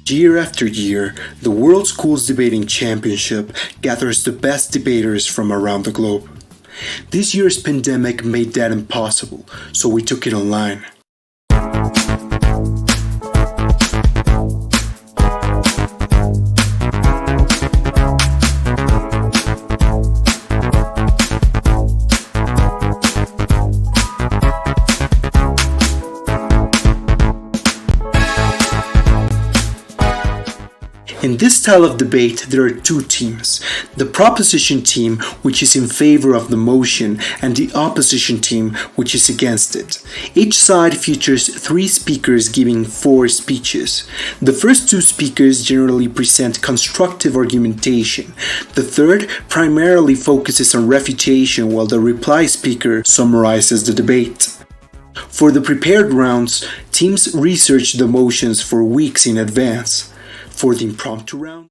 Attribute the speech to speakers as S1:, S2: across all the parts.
S1: Year after year, the World Schools Debating Championship gathers the best debaters from around the globe. This year's pandemic made that impossible, so we took it online. In this style of debate, there are two teams. The proposition team, which is in favor of the motion, and the opposition team, which is against it. Each side features 3 speakers giving 4 speeches. The first 2 speakers generally present constructive argumentation. The third primarily focuses on refutation, while the reply speaker summarizes the debate. For the prepared rounds, teams research the motions for weeks in advance. For the impromptu round,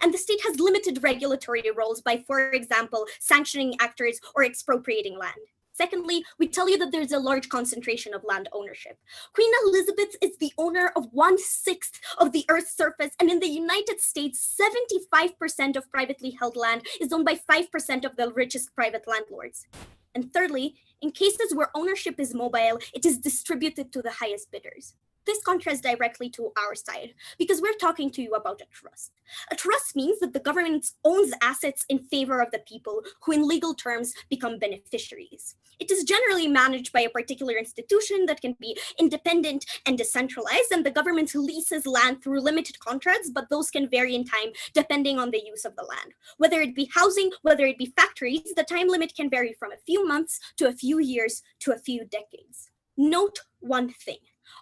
S2: and the state has limited regulatory roles by, for example, sanctioning actors or expropriating land. Secondly, we tell you that there's a large concentration of land ownership. Queen Elizabeth is the owner of 1/6 of the Earth's surface, and in the United States, 75% of privately held land is owned by 5% of the richest private landlords. And thirdly, in cases where ownership is mobile, it is distributed to the highest bidders. This contrasts directly to our side, because we're talking to you about a trust. A trust means that the government owns assets in favor of the people, who in legal terms become beneficiaries. It is generally managed by a particular institution that can be independent and decentralized, and the government leases land through limited contracts, but those can vary in time depending on the use of the land. Whether it be housing, whether it be factories, the time limit can vary from a few months to a few years to a few decades. Note one thing.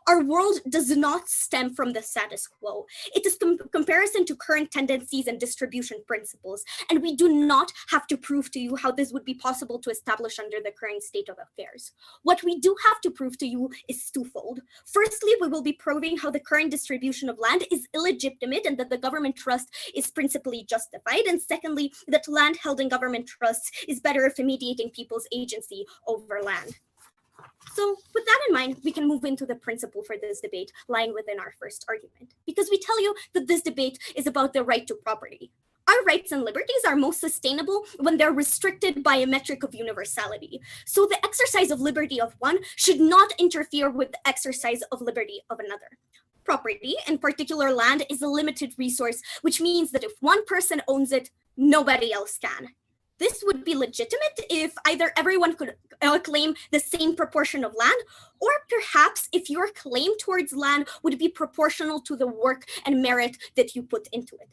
S2: Our world does not stem from the status quo. It is comparison to current tendencies and distribution principles, and we do not have to prove to you how this would be possible to establish under the current state of affairs. What we do have to prove to you is twofold. Firstly, we will be proving how the current distribution of land is illegitimate and that the government trust is principally justified. And secondly, that land held in government trusts is better for mediating people's agency over land. So with that in mind, we can move into the principle for this debate lying within our first argument, because we tell you that this debate is about the right to property. Our rights and liberties are most sustainable when they're restricted by a metric of universality. So the exercise of liberty of one should not interfere with the exercise of liberty of another. Property, in particular land, is a limited resource, which means that if one person owns it, nobody else can. This would be legitimate if either everyone could claim the same proportion of land, or perhaps if your claim towards land would be proportional to the work and merit that you put into it.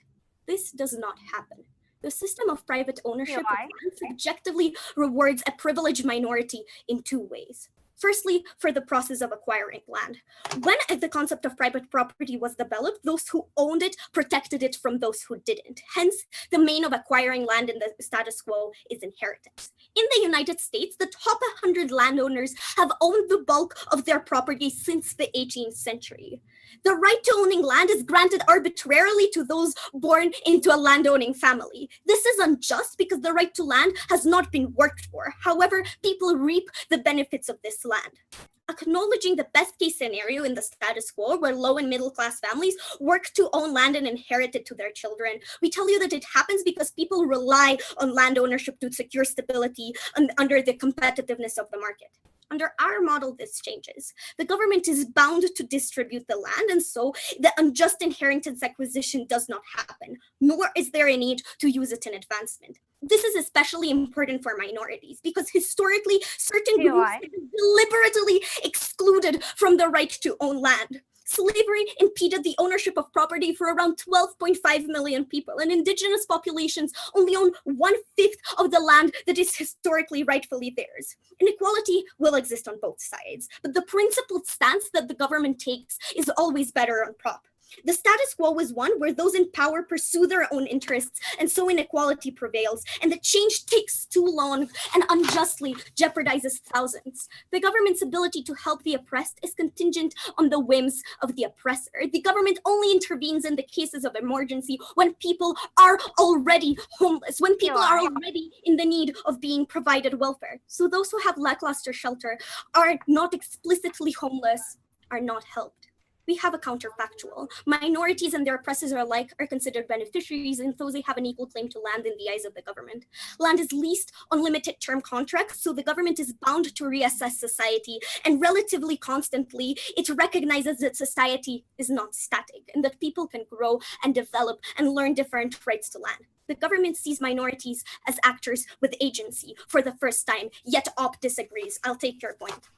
S2: This does not happen. The system of private ownership of land subjectively rewards a privileged minority in 2 ways. Firstly, for the process of acquiring land. When the concept of private property was developed, those who owned it protected it from those who didn't. Hence, the main of acquiring land in the status quo is inheritance. In the United States, the top 100 landowners have owned the bulk of their property since the 18th century. The right to owning land is granted arbitrarily to those born into a landowning family. This is unjust because the right to land has not been worked for. However, people reap the benefits of this land. Acknowledging the best case scenario in the status quo, where low and middle class families work to own land and inherit it to their children, we tell you that it happens because people rely on land ownership to secure stability under the competitiveness of the market. Under our model, this changes. The government is bound to distribute the land, and so the unjust inheritance acquisition does not happen, nor is there a need to use it in advancement. This is especially important for minorities because historically, certain groups have been deliberately excluded from the right to own land. Slavery impeded the ownership of property for around 12.5 million people, and indigenous populations only own 1/5 of the land that is historically rightfully theirs. Inequality will exist on both sides, but the principled stance that the government takes is always better on prop. The status quo is one where those in power pursue their own interests, and so inequality prevails, and the change takes too long and unjustly jeopardizes thousands. The government's ability to help the oppressed is contingent on the whims of the oppressor. The government only intervenes in the cases of emergency when people are already homeless, when people are already in the need of being provided welfare. So those who have lackluster shelter are not explicitly homeless, are not helped. We have a counterfactual. Minorities and their oppressors alike are considered beneficiaries, and those they have an equal claim to land in the eyes of the government. Land is leased on limited term contracts, so the government is bound to reassess society, and relatively constantly, it recognizes that society is not static and that people can grow and develop and learn different rights to land. The government sees minorities as actors with agency for the first time, yet OP disagrees. I'll take your point.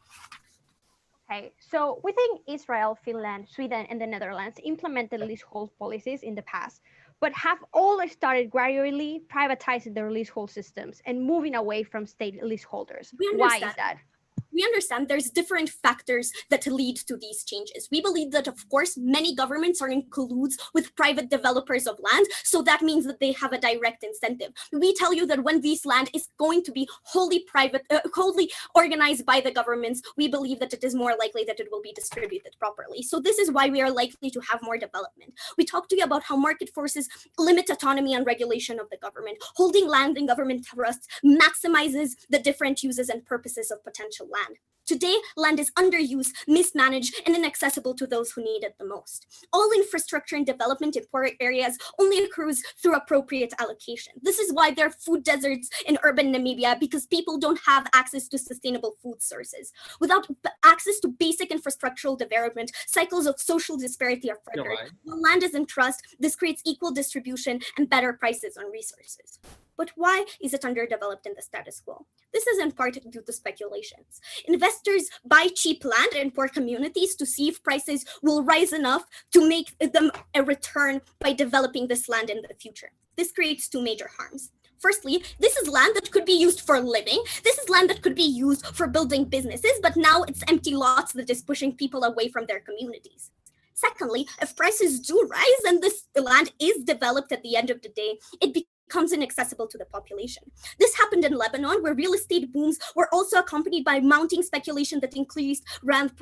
S3: Okay, so we think Israel, Finland, Sweden, and the Netherlands implemented leasehold policies in the past, but have all started gradually privatizing their leasehold systems and moving away from state leaseholders. Why is that?
S2: We understand there's different factors that lead to these changes. We believe that, of course, many governments are in colludes with private developers of land, so that means that they have a direct incentive. We tell you that when this land is going to be wholly organized by the governments, we believe that it is more likely that it will be distributed properly. So this is why we are likely to have more development. We talked to you about how market forces limit autonomy and regulation of the government. Holding land in government trusts maximizes the different uses and purposes of potential land. Today, land is underused, mismanaged, and inaccessible to those who need it the most. All infrastructure and development in poor areas only occurs through appropriate allocation. This is why there are food deserts in urban Namibia, because people don't have access to sustainable food sources. Without access to basic infrastructural development, cycles of social disparity are furthered. When land is in trust, this creates equal distribution and better prices on resources. But why is it underdeveloped in the status quo? This is in part due to speculations. Investors buy cheap land in poor communities to see if prices will rise enough to make them a return by developing this land in the future. This creates two major harms. Firstly, this is land that could be used for living. This is land that could be used for building businesses, but now it's empty lots that is pushing people away from their communities. Secondly, if prices do rise and this land is developed at the end of the day, it becomes inaccessible to the population. This happened in Lebanon, where real estate booms were also accompanied by mounting speculation that increased land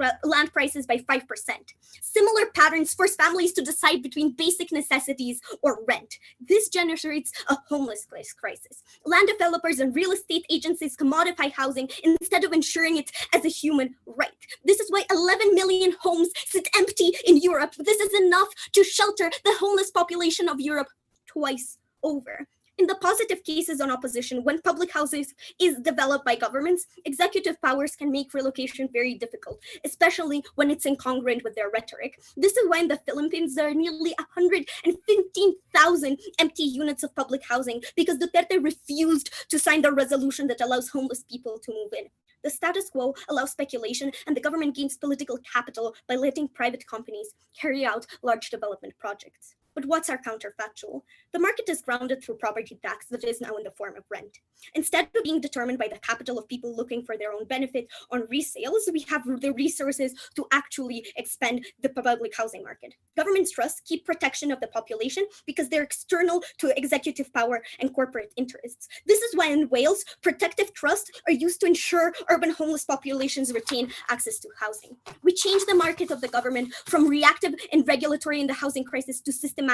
S2: prices by 5%. Similar patterns force families to decide between basic necessities or rent. This generates a homelessness crisis. Land developers and real estate agencies commodify housing instead of ensuring it as a human right. This is why 11 million homes sit empty in Europe. This is enough to shelter the homeless population of Europe twice over. In the positive cases on opposition, when public houses is developed by governments, executive powers can make relocation very difficult, especially when it's incongruent with their rhetoric. This is why in the Philippines, there are nearly 115,000 empty units of public housing because Duterte refused to sign the resolution that allows homeless people to move in. The status quo allows speculation, and the government gains political capital by letting private companies carry out large development projects. But what's our counterfactual? The market is grounded through property tax that is now in the form of rent. Instead of being determined by the capital of people looking for their own benefit on resales, we have the resources to actually expand the public housing market. Government trusts keep protection of the population because they're external to executive power and corporate interests. This is why in Wales, protective trusts are used to ensure urban homeless populations retain access to housing. We change the market of the government from reactive and regulatory in the housing crisis to systematically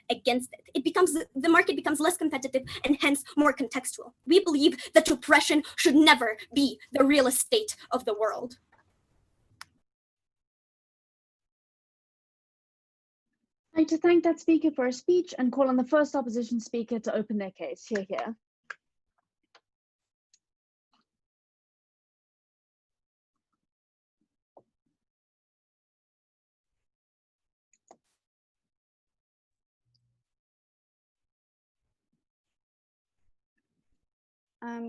S2: against it. The market becomes less competitive and hence more contextual. We believe that oppression should never be the real estate of the world.
S4: I'd like to thank that speaker for her speech and call on the first opposition speaker to open their case. Hear, hear.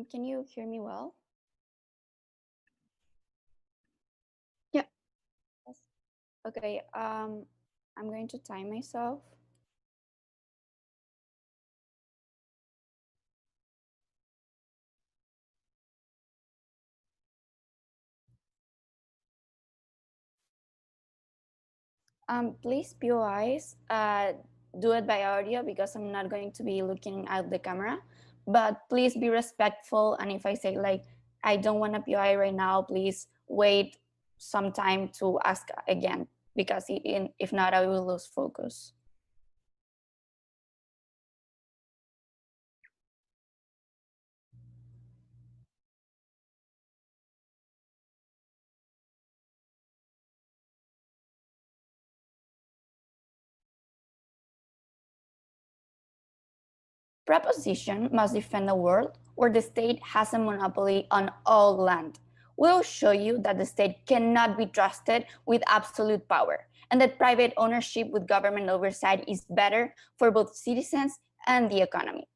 S5: Can you hear me well?
S4: Yeah.
S5: Yes. Okay, I'm going to time myself. Please, POIs, do it by audio because I'm not going to be looking at the camera. But please be respectful. And if I say like, I don't want a POI right now, please wait some time to ask again, because if not, I will lose focus. Proposition must defend a world where the state has a monopoly on all land. We'll show you that the state cannot be trusted with absolute power, and that private ownership with government oversight is better for both citizens and the economy.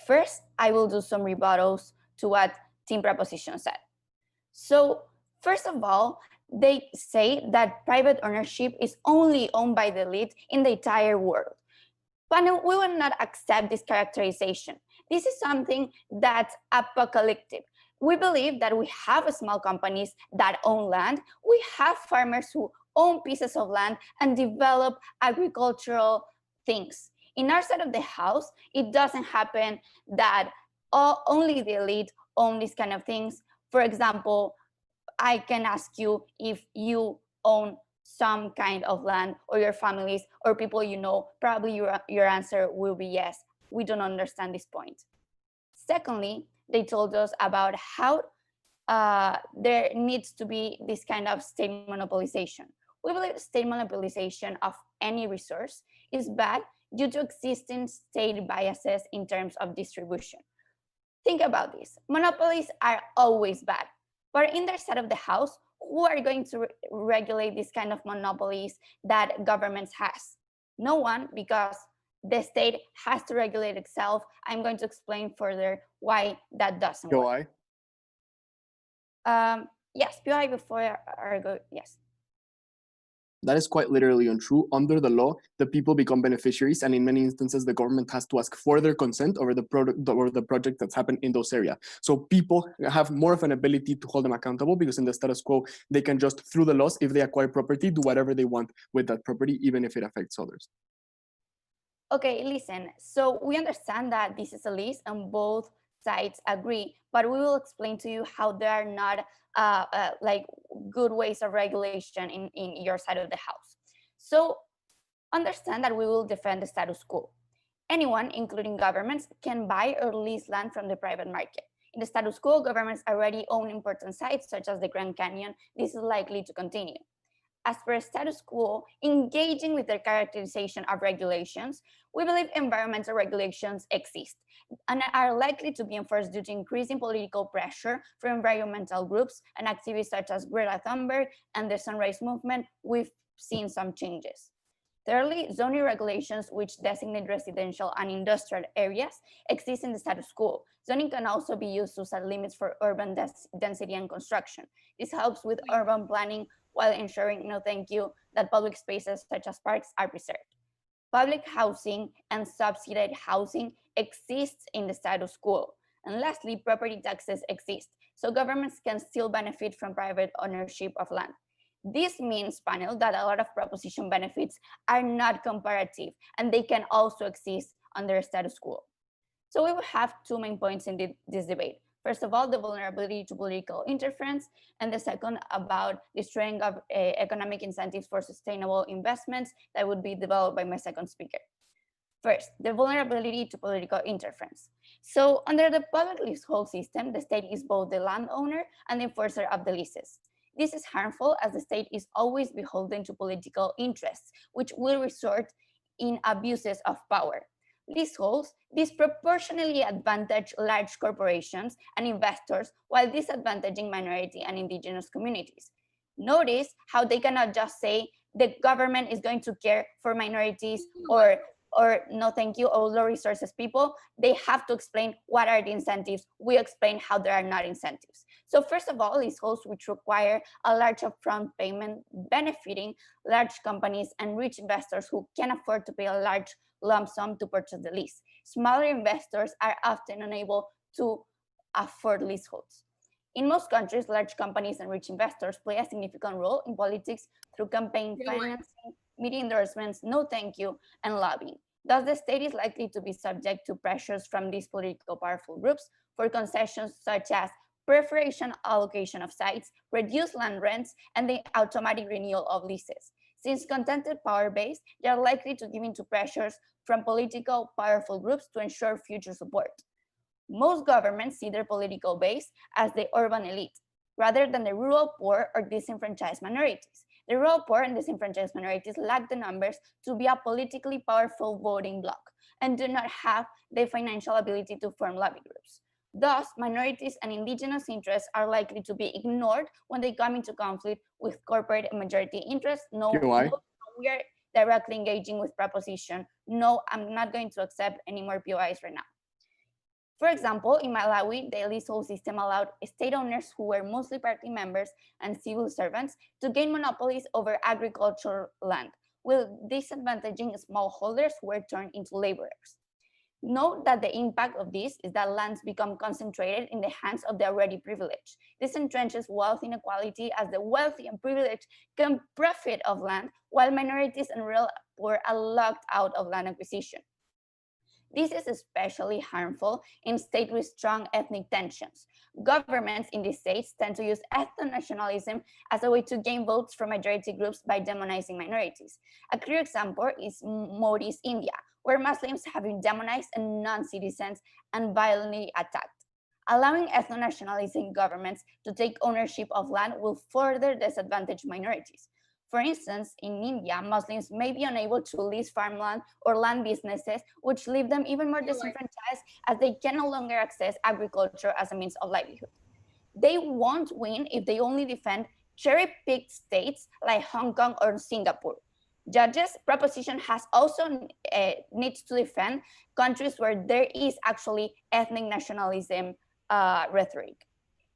S5: First, I will do some rebuttals to what Team Proposition said. So, first of all, they say that private ownership is only owned by the elite in the entire world. But we will not accept this characterization. This is something that's apocalyptic. We believe that we have small companies that own land. We have farmers who own pieces of land and develop agricultural things. In our side of the house, it doesn't happen that only the elite own these kind of things. For example, I can ask you if you own some kind of land, or your families or people you know, probably your answer will be yes. We don't understand this point. Secondly, they told us about how there needs to be this kind of state monopolization. We believe state monopolization of any resource is bad due to existing state biases in terms of distribution. Think about this. Monopolies are always bad. But in their side of the house, who are going to regulate this kind of monopolies that governments has? No one, because the state has to regulate itself. I'm going to explain further why that doesn't work. Yes, POI before I go, yes.
S6: That is quite literally untrue. Under the law, the people become beneficiaries, and in many instances, the government has to ask for their consent over the product or the project that's happened in those areas. So people have more of an ability to hold them accountable, because in the status quo, they can just, through the laws, if they acquire property, do whatever they want with that property, even if it affects others.
S5: Okay, listen. So we understand that this is a list and both sides agree, but we will explain to you how there are not like good ways of regulation in your side of the house. So understand that we will defend the status quo. Anyone, including governments, can buy or lease land from the private market. In the status quo, governments already own important sites such as the Grand Canyon. This is likely to continue. As per status quo, engaging with the characterization of regulations, we believe environmental regulations exist and are likely to be enforced due to increasing political pressure from environmental groups and activists such as Greta Thunberg and the Sunrise Movement. We've seen some changes. Thirdly, zoning regulations which designate residential and industrial areas exist in the status quo. Zoning can also be used to set limits for urban density and construction. This helps with urban planning while ensuring, no thank you, that public spaces such as parks are preserved. Public housing and subsidized housing exists in the status quo. And lastly, property taxes exist, so governments can still benefit from private ownership of land. This means, panel, that a lot of proposition benefits are not comparative, and they can also exist under status quo. So we will have two main points in this debate. First of all, the vulnerability to political interference, and the second about destroying of economic incentives for sustainable investments that would be developed by my second speaker. First, the vulnerability to political interference. So under the public leasehold system, the state is both the landowner and the enforcer of the leases. This is harmful as the state is always beholden to political interests, which will result in abuses of power. Leaseholds disproportionately advantage large corporations and investors while disadvantaging minority and indigenous communities. Notice how they cannot just say the government is going to care for minorities or or no thank you, or low resources people, they have to explain what are the incentives. We explain how there are not incentives. So first of all, leaseholds which require a large upfront payment benefiting large companies and rich investors who can afford to pay a large lump sum to purchase the lease. Smaller investors are often unable to afford leaseholds. In most countries, large companies and rich investors play a significant role in politics through campaign financing, media endorsements, no thank you, and lobbying. Thus, the state is likely to be subject to pressures from these political powerful groups for concessions such as preferential allocation of sites, reduced land rents, and the automatic renewal of leases. Since contented power base, they are likely to give in to pressures from political powerful groups to ensure future support. Most governments see their political base as the urban elite, rather than the rural poor or disenfranchised minorities. The rural poor and disenfranchised minorities lack the numbers to be a politically powerful voting bloc and do not have the financial ability to form lobby groups. Thus, minorities and indigenous interests are likely to be ignored when they come into conflict with corporate and majority interests. No, we are directly engaging with proposition. No, I'm not going to accept any more POIs right now. For example, in Malawi, the leasehold system allowed state owners who were mostly party members and civil servants to gain monopolies over agricultural land, while disadvantaging smallholders who were turned into laborers. Note that the impact of this is that lands become concentrated in the hands of the already privileged. This entrenches wealth inequality as the wealthy and privileged can profit of land, while minorities and rural poor are locked out of land acquisition. This is especially harmful in states with strong ethnic tensions. Governments in these states tend to use ethno-nationalism as a way to gain votes from majority groups by demonizing minorities. A clear example is Modi's India, where Muslims have been demonized and non-citizens and violently attacked. Allowing ethno-nationalism governments to take ownership of land will further disadvantage minorities. For instance, in India, Muslims may be unable to lease farmland or land businesses, which leave them even more disenfranchised as they can no longer access agriculture as a means of livelihood. They won't win if they only defend cherry-picked states like Hong Kong or Singapore. Judges' proposition has also needs to defend countries where there is actually ethnic nationalism rhetoric.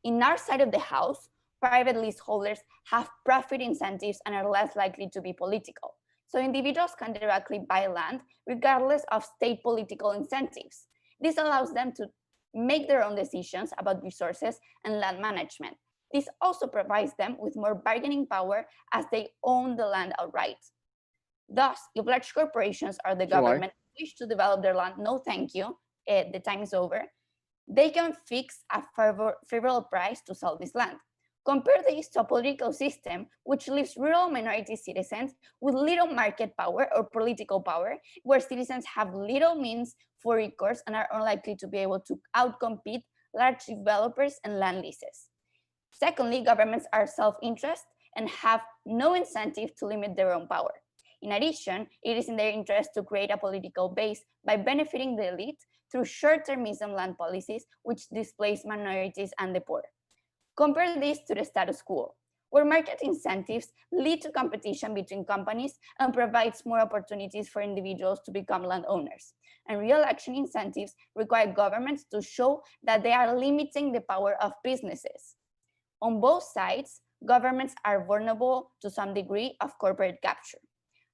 S5: In our side of the house, private leaseholders have profit incentives and are less likely to be political. So individuals can directly buy land regardless of state political incentives. This allows them to make their own decisions about resources and land management. This also provides them with more bargaining power as they own the land outright. Thus, if large corporations or the government wish to develop their land, no thank you, the time is over, they can fix a favorable price to sell this land. Compare this to a political system which leaves rural minority citizens with little market power or political power, where citizens have little means for recourse and are unlikely to be able to outcompete large developers and land leases. Secondly, governments are self-interest and have no incentive to limit their own power. In addition, it is in their interest to create a political base by benefiting the elite through short-termism land policies, which displace minorities and the poor. Compare this to the status quo, where market incentives lead to competition between companies and provides more opportunities for individuals to become landowners. And real action incentives require governments to show that they are limiting the power of businesses. On both sides, governments are vulnerable to some degree of corporate capture.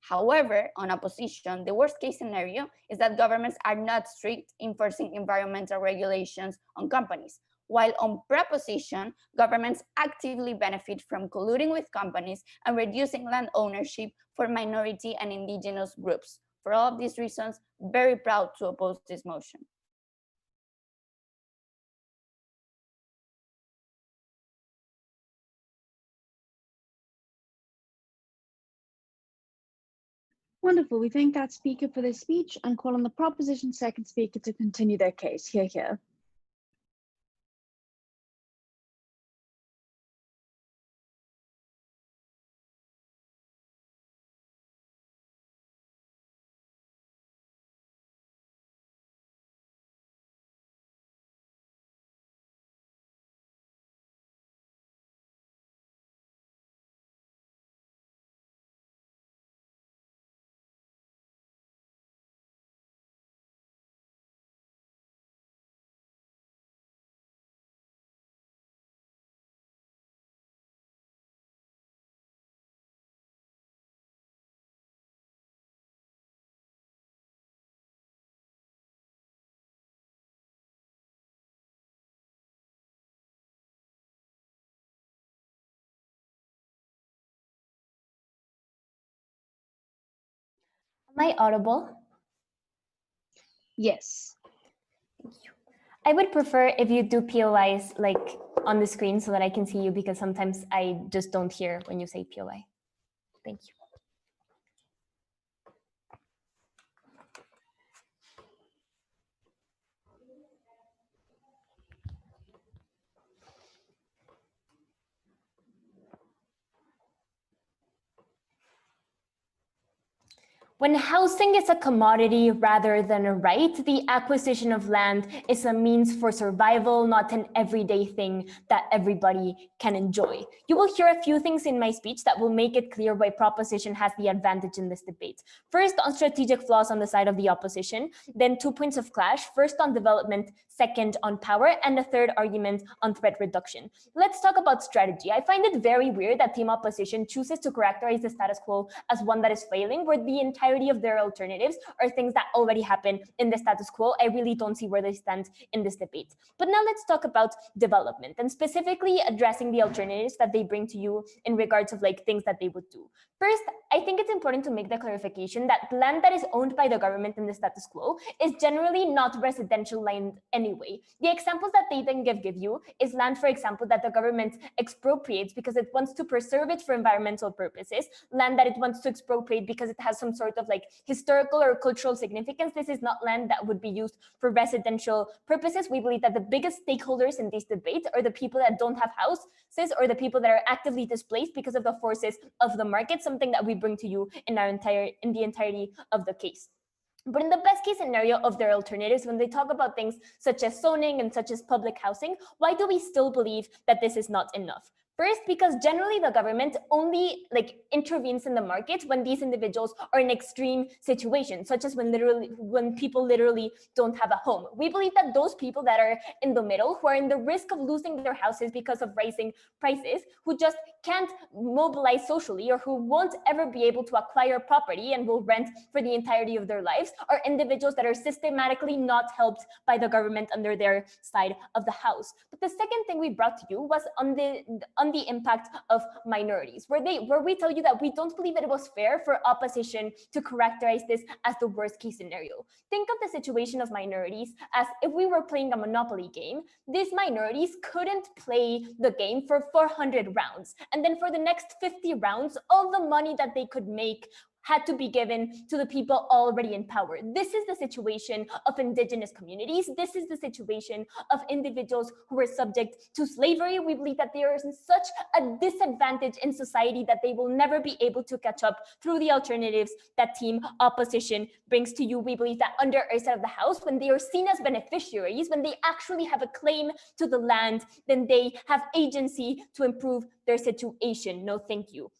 S5: However, on opposition, the worst case scenario is that governments are not strict enforcing environmental regulations on companies, while on proposition, governments actively benefit from colluding with companies and reducing land ownership for minority and indigenous groups. For all of these reasons, very proud to oppose this motion.
S4: Wonderful. We thank that speaker for their speech and call on the proposition second speaker to continue their case. Hear, hear.
S7: Am I audible?
S4: Yes.
S7: Thank you. I would prefer if you do POIs like on the screen so that I can see you, because sometimes I just don't hear when you say POI. Thank you. When housing is a commodity rather than a right, the acquisition of land is a means for survival, not an everyday thing that everybody can enjoy. You will hear a few things in my speech that will make it clear why proposition has the advantage in this debate. First, on strategic flaws on the side of the opposition, then 2 points of clash, first on development, second on power, and a third argument on threat reduction. Let's talk about strategy. I find it very weird that team opposition chooses to characterize the status quo as one that is failing, where the entirety of their alternatives are things that already happen in the status quo. I really don't see where they stand in this debate. But now let's talk about development, and specifically addressing the alternatives that they bring to you in regards of like things that they would do. First, I think it's important to make the clarification that land that is owned by the government in the status quo is generally not residential land anyway. The examples that they then give you is land, for example, that the government expropriates because it wants to preserve it for environmental purposes, land that it wants to expropriate because it has some sort of like historical or cultural significance. This is not land that would be used for residential purposes. We believe that the biggest stakeholders in this debate are the people that don't have houses, or the people that are actively displaced because of the forces of the market, something that we bring to you in the entirety of the case. But in the best case scenario of their alternatives, when they talk about things such as zoning and such as public housing, why do we still believe that this is not enough? First, because generally the government only intervenes in the market when these individuals are in extreme situations, such as when people literally don't have a home. We believe that those people that are in the middle, who are in the risk of losing their houses because of rising prices, who just can't mobilize socially, or who won't ever be able to acquire property and will rent for the entirety of their lives, are individuals that are systematically not helped by the government under their side of the house. But the second thing we brought to you was on the impact of minorities, where we tell you that we don't believe that it was fair for opposition to characterize this as the worst case scenario. Think of the situation of minorities as if we were playing a Monopoly game. These minorities couldn't play the game for 400 rounds. And then for the next 50 rounds, all the money that they could make had to be given to the people already in power. This is the situation of indigenous communities. This is the situation of individuals who were subject to slavery. We believe that there is such a disadvantage in society that they will never be able to catch up through the alternatives that team opposition brings to you. We believe that under our side of the house, when they are seen as beneficiaries, when they actually have a claim to the land, then they have agency to improve their situation. No, thank you.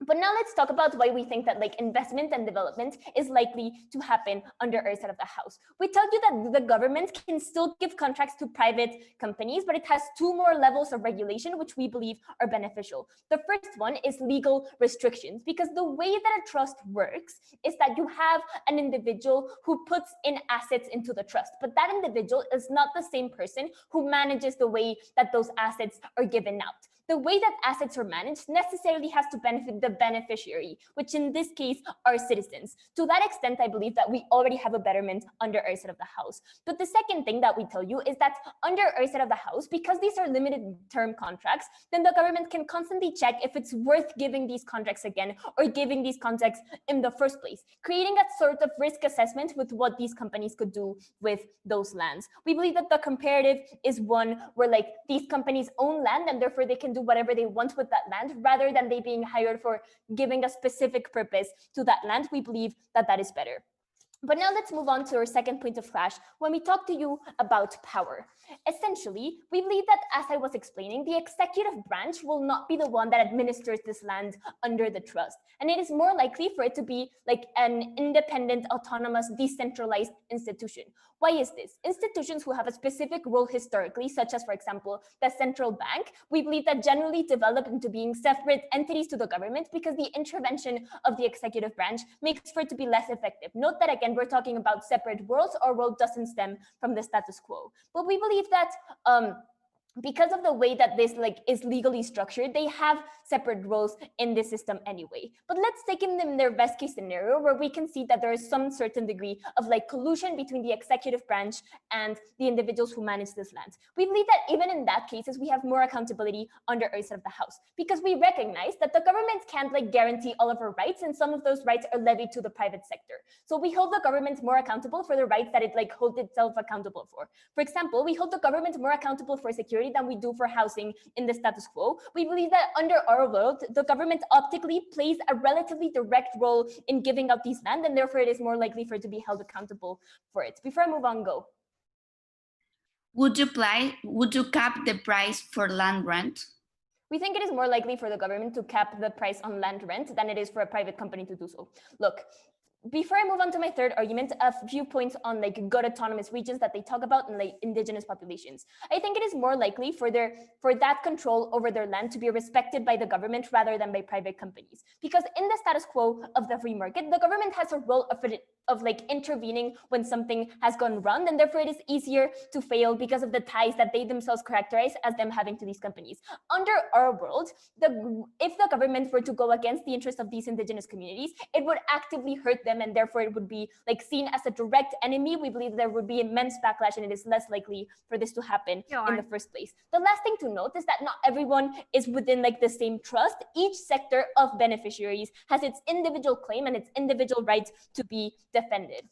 S7: But now let's talk about why we think that investment and development is likely to happen under our side of the house. We tell you that the government can still give contracts to private companies, but it has two more levels of regulation, which we believe are beneficial. The first one is legal restrictions, because the way that a trust works is that you have an individual who puts in assets into the trust, but that individual is not the same person who manages the way that those assets are given out. The way that assets are managed necessarily has to benefit the beneficiary, which in this case are citizens. To that extent, I believe that we already have a betterment under our side of the house. But the second thing that we tell you is that under our side of the house, because these are limited term contracts, then the government can constantly check if it's worth giving these contracts again or giving these contracts in the first place, creating a sort of risk assessment with what these companies could do with those lands. We believe that the comparative is one where these companies own land and therefore they can do whatever they want with that land, rather than they being hired for giving a specific purpose to that land. We believe that that is better. But now let's move on to our second point of clash when we talk to you about power. Essentially, we believe that, as I was explaining, the executive branch will not be the one that administers this land under the trust. And it is more likely for it to be like an independent, autonomous, decentralized institution. Why is this? Institutions who have a specific role historically, such as, for example, the central bank, we believe that generally develop into being separate entities to the government because the intervention of the executive branch makes for it to be less effective. Note that, again, we're talking about separate worlds. Our world doesn't stem from the status quo. But we believe that because of the way that this is legally structured, they have separate roles in the system anyway. But let's take them in their best case scenario, where we can see that there is some certain degree of collusion between the executive branch and the individuals who manage this land. We believe that even in that cases, we have more accountability under our side of the house, because we recognize that the government can't guarantee all of our rights, and some of those rights are levied to the private sector. So we hold the government more accountable for the rights that it holds itself accountable for. For example, we hold the government more accountable for security than we do for housing in the status quo. We believe that under our world, the government optically plays a relatively direct role in giving out these land, and therefore it is more likely for it to be held accountable for it. Before I move on, go.
S8: Would you cap the price for land rent?
S7: We think it is more likely for the government to cap the price on land rent than it is for a private company to do so. Look, before I move on to my third argument, a few points on good autonomous regions that they talk about and indigenous populations. I think it is more likely for that control over their land to be respected by the government rather than by private companies. Because in the status quo of the free market, the government has a role of intervening when something has gone wrong, and therefore it is easier to fail because of the ties that they themselves characterize as them having to these companies. Under our world, if the government were to go against the interests of these indigenous communities, it would actively hurt them, and therefore it would be seen as a direct enemy. We believe there would be immense backlash, and it is less likely for this to happen in the first place. The last thing to note is that not everyone is within the same trust. Each sector of beneficiaries has its individual claim and its individual rights to be defended.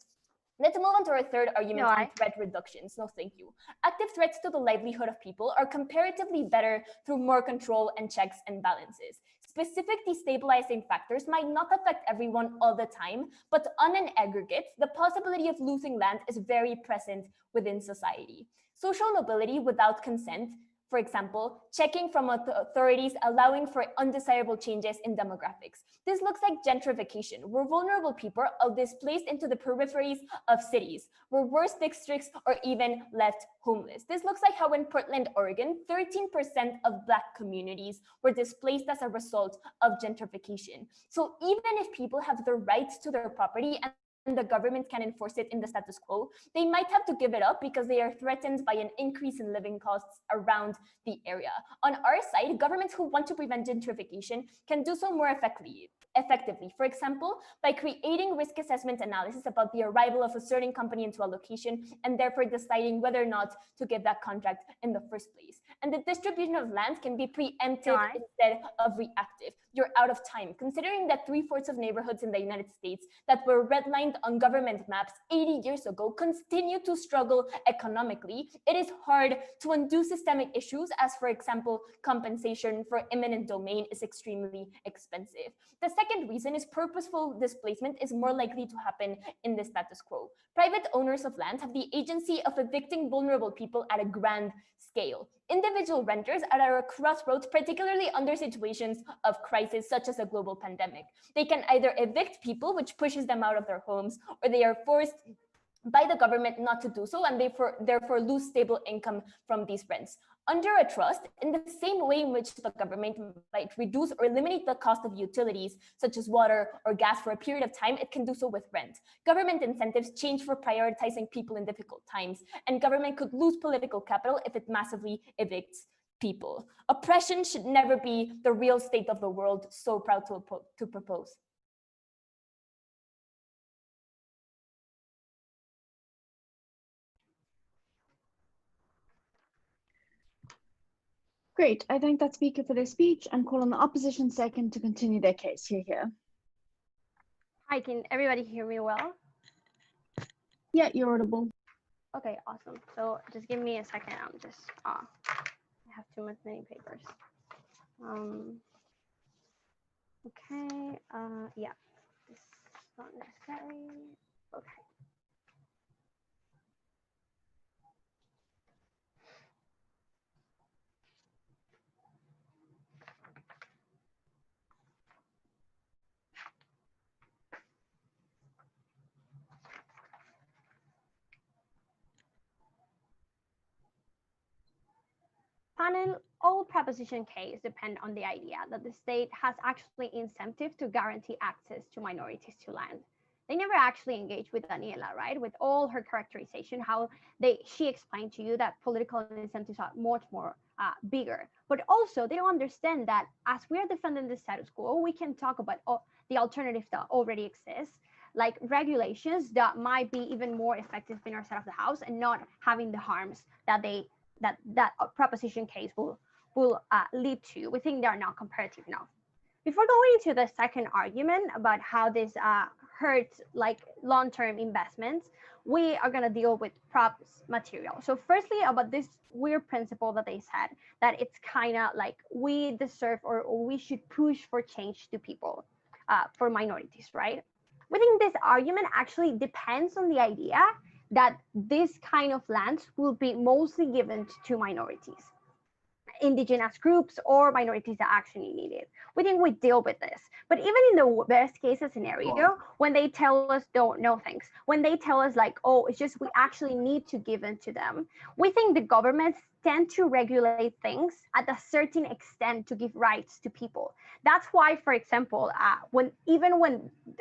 S7: Let's move on to our third argument on threat reductions. No, thank you. Active threats to the livelihood of people are comparatively better through more control and checks and balances. Specific destabilizing factors might not affect everyone all the time, but on an aggregate, the possibility of losing land is very present within society. Social mobility without consent, for example, checking from authorities allowing for undesirable changes in demographics. This looks like gentrification, where vulnerable people are displaced into the peripheries of cities, where worse districts are even left homeless. This looks like how in Portland, Oregon, 13% of Black communities were displaced as a result of gentrification. So even if people have the rights to their property and the government can enforce it in the status quo, they might have to give it up because they are threatened by an increase in living costs around the area. On our side, governments who want to prevent gentrification can do so more effectively. For example, by creating risk assessment analysis about the arrival of a certain company into a location and therefore deciding whether or not to give that contract in the first place. And the distribution of land can be preemptive instead of reactive. You're out of time. Considering that 3/4 of neighborhoods in the United States that were redlined on government maps 80 years ago continue to struggle economically, it is hard to undo systemic issues as, for example, compensation for eminent domain is extremely expensive. The second reason is purposeful displacement is more likely to happen in the status quo. Private owners of land have the agency of evicting vulnerable people at a grand scale. Individual renters are at a crossroads, particularly under situations of crisis such as a global pandemic. They can either evict people, which pushes them out of their homes, or they are forced by the government not to do so, and therefore lose stable income from these rents. Under a trust, in the same way in which the government might reduce or eliminate the cost of utilities, such as water or gas for a period of time, it can do so with rent. Government incentives change for prioritizing people in difficult times, and government could lose political capital if it massively evicts people. Oppression should never be the real state of the world, so proud to propose.
S4: Great. I thank that speaker for their speech and call on the opposition second to continue their case. Here.
S3: Hi, can everybody hear me well?
S4: Yeah, you're audible.
S3: Okay, awesome. So just give me a second. I'm just, I have too many papers. Okay, yeah, this is not necessary. Okay. Panel, all proposition cases depend on the idea that the state has actually incentive to guarantee access to minorities to land. They never actually engaged with Daniela, right? With all her characterization, how she explained to you that political incentives are much more bigger. But also, they don't understand that as we are defending the status quo, we can talk about the alternatives that already exist, like regulations that might be even more effective in our side of the house and not having the harms that that proposition case will lead to. We think they are not comparative enough. Before going into the second argument about how this hurts like long-term investments, we are going to deal with props material. So firstly, about this weird principle that they said, that it's kind of like we deserve or we should push for change to people, for minorities, right? We think this argument actually depends on the idea that this kind of land will be mostly given to minorities, indigenous groups, or minorities that actually need it. We think we deal with this. But even in the best case scenario, when they tell us don't no thanks, when they tell us like, oh, it's just we actually need to give in to them, we think the governments tend to regulate things at a certain extent to give rights to people. That's why, for example, when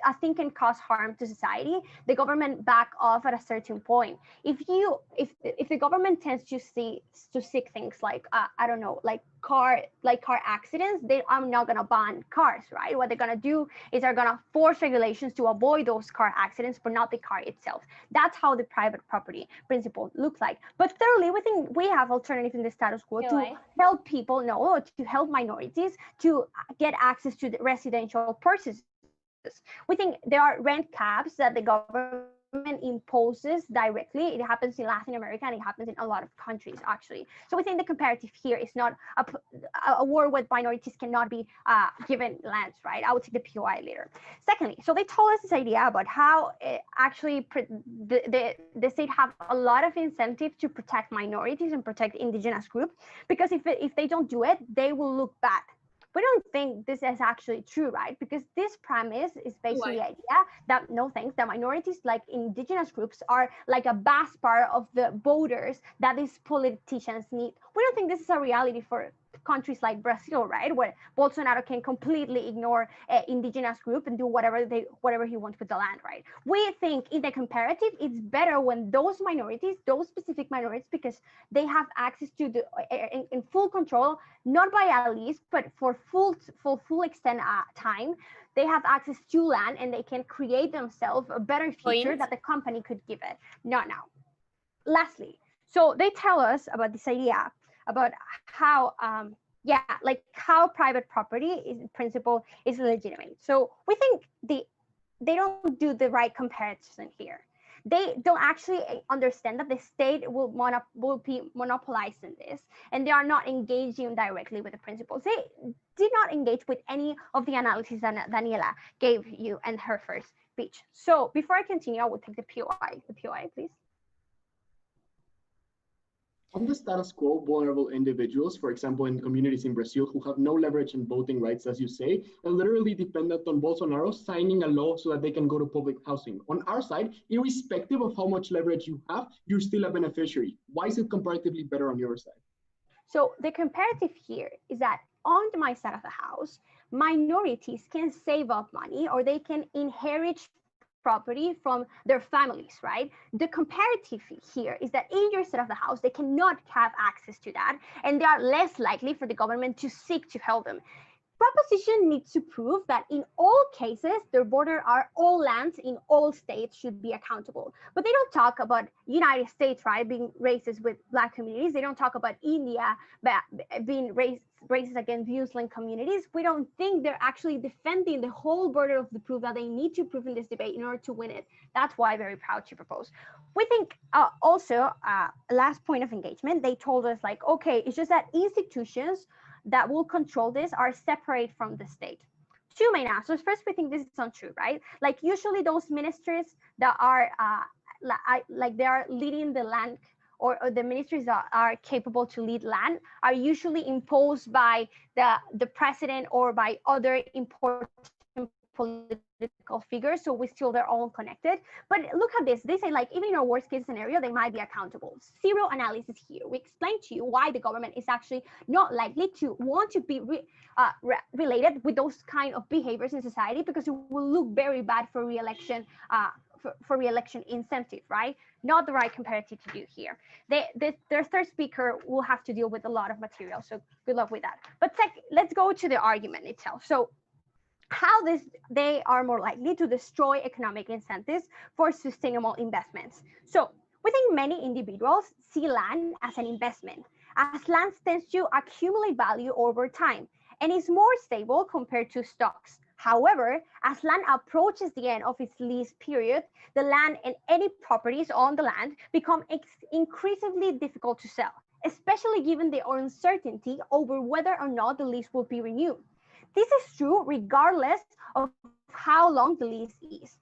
S3: a thing can cause harm to society, the government back off at a certain point. If the government tends to seek things like I don't know, like car accidents, they are not gonna ban cars, right? What they're gonna do is they're gonna force regulations to avoid those car accidents, but not the car itself. That's how the private property principle looks like. But thirdly, we think we have alternatives in the status quo to help people to help minorities to get access to the residential purchases. We think there are rent caps that the government imposes directly. It happens in Latin America and it happens in a lot of countries, actually. So we think the comparative here is not a world where minorities cannot be given lands, right? I will take the POI later. Secondly, so they told us this idea about how actually the state have a lot of incentive to protect minorities and protect indigenous groups, because if they don't do it, they will look bad. We don't think this is actually true, right? Because this premise is basically the idea that that minorities like indigenous groups are like a vast part of the voters that these politicians need. We don't think this is a reality for countries like Brazil, right, where Bolsonaro can completely ignore indigenous group and do whatever he wants with the land, right? We think in the comparative, it's better when those minorities, those specific minorities, because they have access to the in full control, not by a lease, but for full extent time, they have access to land and they can create themselves a better future that the company could give it. Not now. Lastly, so they tell us about this idea about how how private property in principle is legitimate. So we think they don't do the right comparison here. They don't actually understand that the state will be monopolizing this, and they are not engaging directly with the principles. They did not engage with any of the analysis that Daniela gave you in her first speech. So before I continue, I will take the POI. The POI, please.
S6: On the status quo, vulnerable individuals, for example, in communities in Brazil who have no leverage in voting rights, as you say, are literally dependent on Bolsonaro signing a law so that they can go to public housing. On our side, irrespective of how much leverage you have, you're still a beneficiary. Why is it comparatively better on your side?
S3: So the comparative here is that on my side of the house, minorities can save up money or they can inherit property from their families, right? The comparative here is that in your side of the house, they cannot have access to that, and they are less likely for the government to seek to help them. Proposition needs to prove that in all cases, their border are all lands in all states should be accountable. But they don't talk about United States, right, being racist with Black communities. They don't talk about India being racist against Muslim communities. We don't think they're actually defending the whole border of the proof that they need to prove in this debate in order to win it. That's why I'm very proud to propose. We think also, last point of engagement, they told us like, okay, it's just that institutions that will control this are separate from the state. Two main answers. First, we think this is untrue, right? Like usually those ministries that are like they are leading the land, or the ministries that are capable to lead land are usually imposed by the president or by other important political figures, so they're all connected. But look at this, they say like even in a worst case scenario, they might be accountable. Zero analysis here. We explain to you why the government is actually not likely to want to be related with those kind of behaviors in society, because it will look very bad for re-election for re-election incentive, right? Not the right comparative to do here. Their third speaker will have to deal with a lot of material, so good luck with that. But let's go to the argument itself. So how they are more likely to destroy economic incentives for sustainable investments. So we think many individuals see land as an investment, as land tends to accumulate value over time and is more stable compared to stocks. However, as land approaches the end of its lease period, the land and any properties on the land become increasingly difficult to sell, especially given the uncertainty over whether or not the lease will be renewed. This is true regardless of how long the lease is.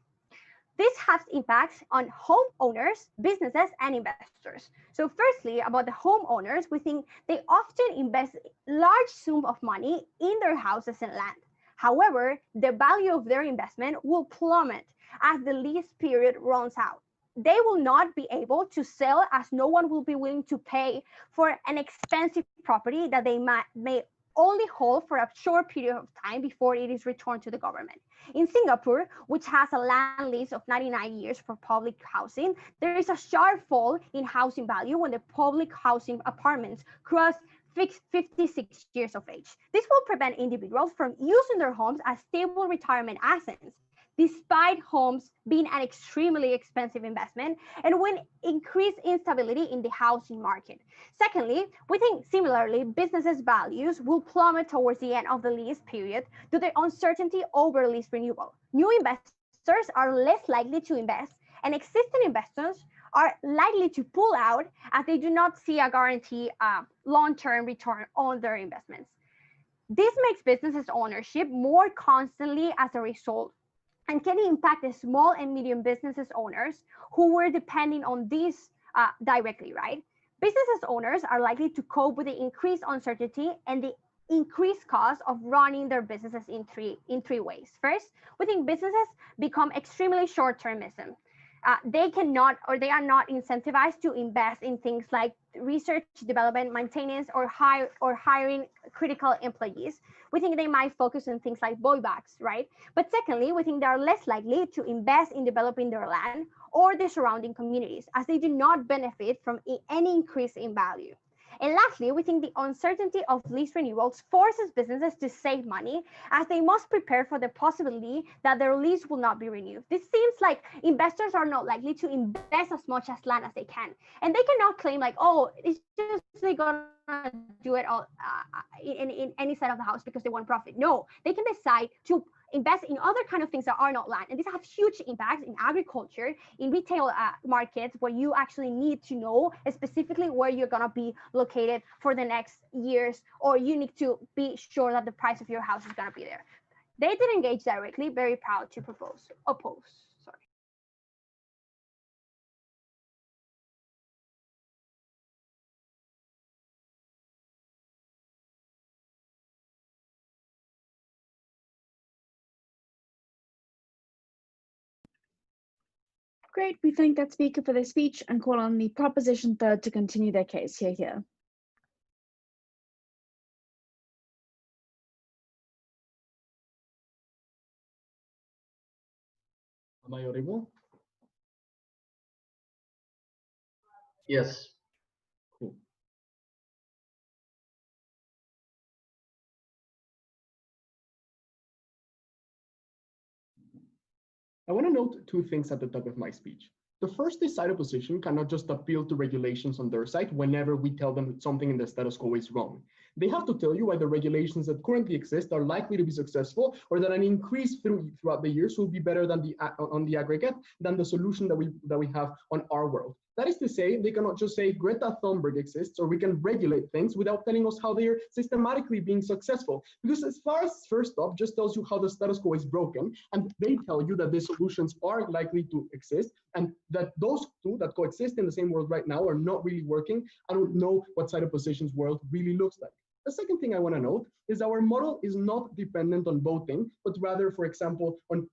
S3: This has impacts on homeowners, businesses, and investors. So firstly, about the homeowners, we think they often invest large sums of money in their houses and land. However, the value of their investment will plummet as the lease period runs out. They will not be able to sell as no one will be willing to pay for an expensive property that they may only hold for a short period of time before it is returned to the government. In Singapore, which has a land lease of 99 years for public housing, there is a sharp fall in housing value when the public housing apartments cross 56 years of age. This will prevent individuals from using their homes as stable retirement assets, despite homes being an extremely expensive investment and will increase instability in the housing market. Secondly, we think similarly, businesses' values will plummet towards the end of the lease period due to the uncertainty over lease renewal. New investors are less likely to invest, and existing investors are likely to pull out as they do not see a guaranteed long-term return on their investments. This makes businesses ownership more constantly as a result, and can impact the small and medium businesses owners who were depending on these directly, right? Businesses owners are likely to cope with the increased uncertainty and the increased cost of running their businesses in three ways. First, we think businesses become extremely short-termism. They cannot, or they are not incentivized to invest in things like research, development, maintenance, or hiring critical employees. We think they might focus on things like buybacks, right? But secondly, we think they are less likely to invest in developing their land or the surrounding communities, as they do not benefit from any increase in value. And lastly, we think the uncertainty of lease renewals forces businesses to save money, as they must prepare for the possibility that their lease will not be renewed. This seems like investors are not likely to invest as much as land as they can. And they cannot claim like, oh, it's just they're gonna do it all in any side of the house because they want profit. No, they can decide to invest in other kind of things that are not land. And these have huge impacts in agriculture, in retail markets, where you actually need to know specifically where you're gonna be located for the next years, or you need to be sure that the price of your house is gonna be there. They did engage directly, very proud to oppose. Sorry.
S4: Great, we thank that speaker for their speech and call on the proposition third to continue their case. Hear, hear.
S6: Am I audible?
S9: Yes.
S6: Cool. I want to note two things at the top of my speech. The first is side opposition cannot just appeal to regulations on their side whenever we tell them something in the status quo is wrong. They have to tell you why the regulations that currently exist are likely to be successful, or that an increase throughout the years will be better than on the aggregate than the solution that we have on our world. That is to say, they cannot just say Greta Thunberg exists, or we can regulate things without telling us how they are systematically being successful. Because as far as first off, just tells you how the status quo is broken, and they tell you that the solutions are likely to exist, and that those two that coexist in the same world right now are not really working. I don't know what side opposition's world really looks like. The second thing I want to note is our model is not dependent on voting, but rather, for example, on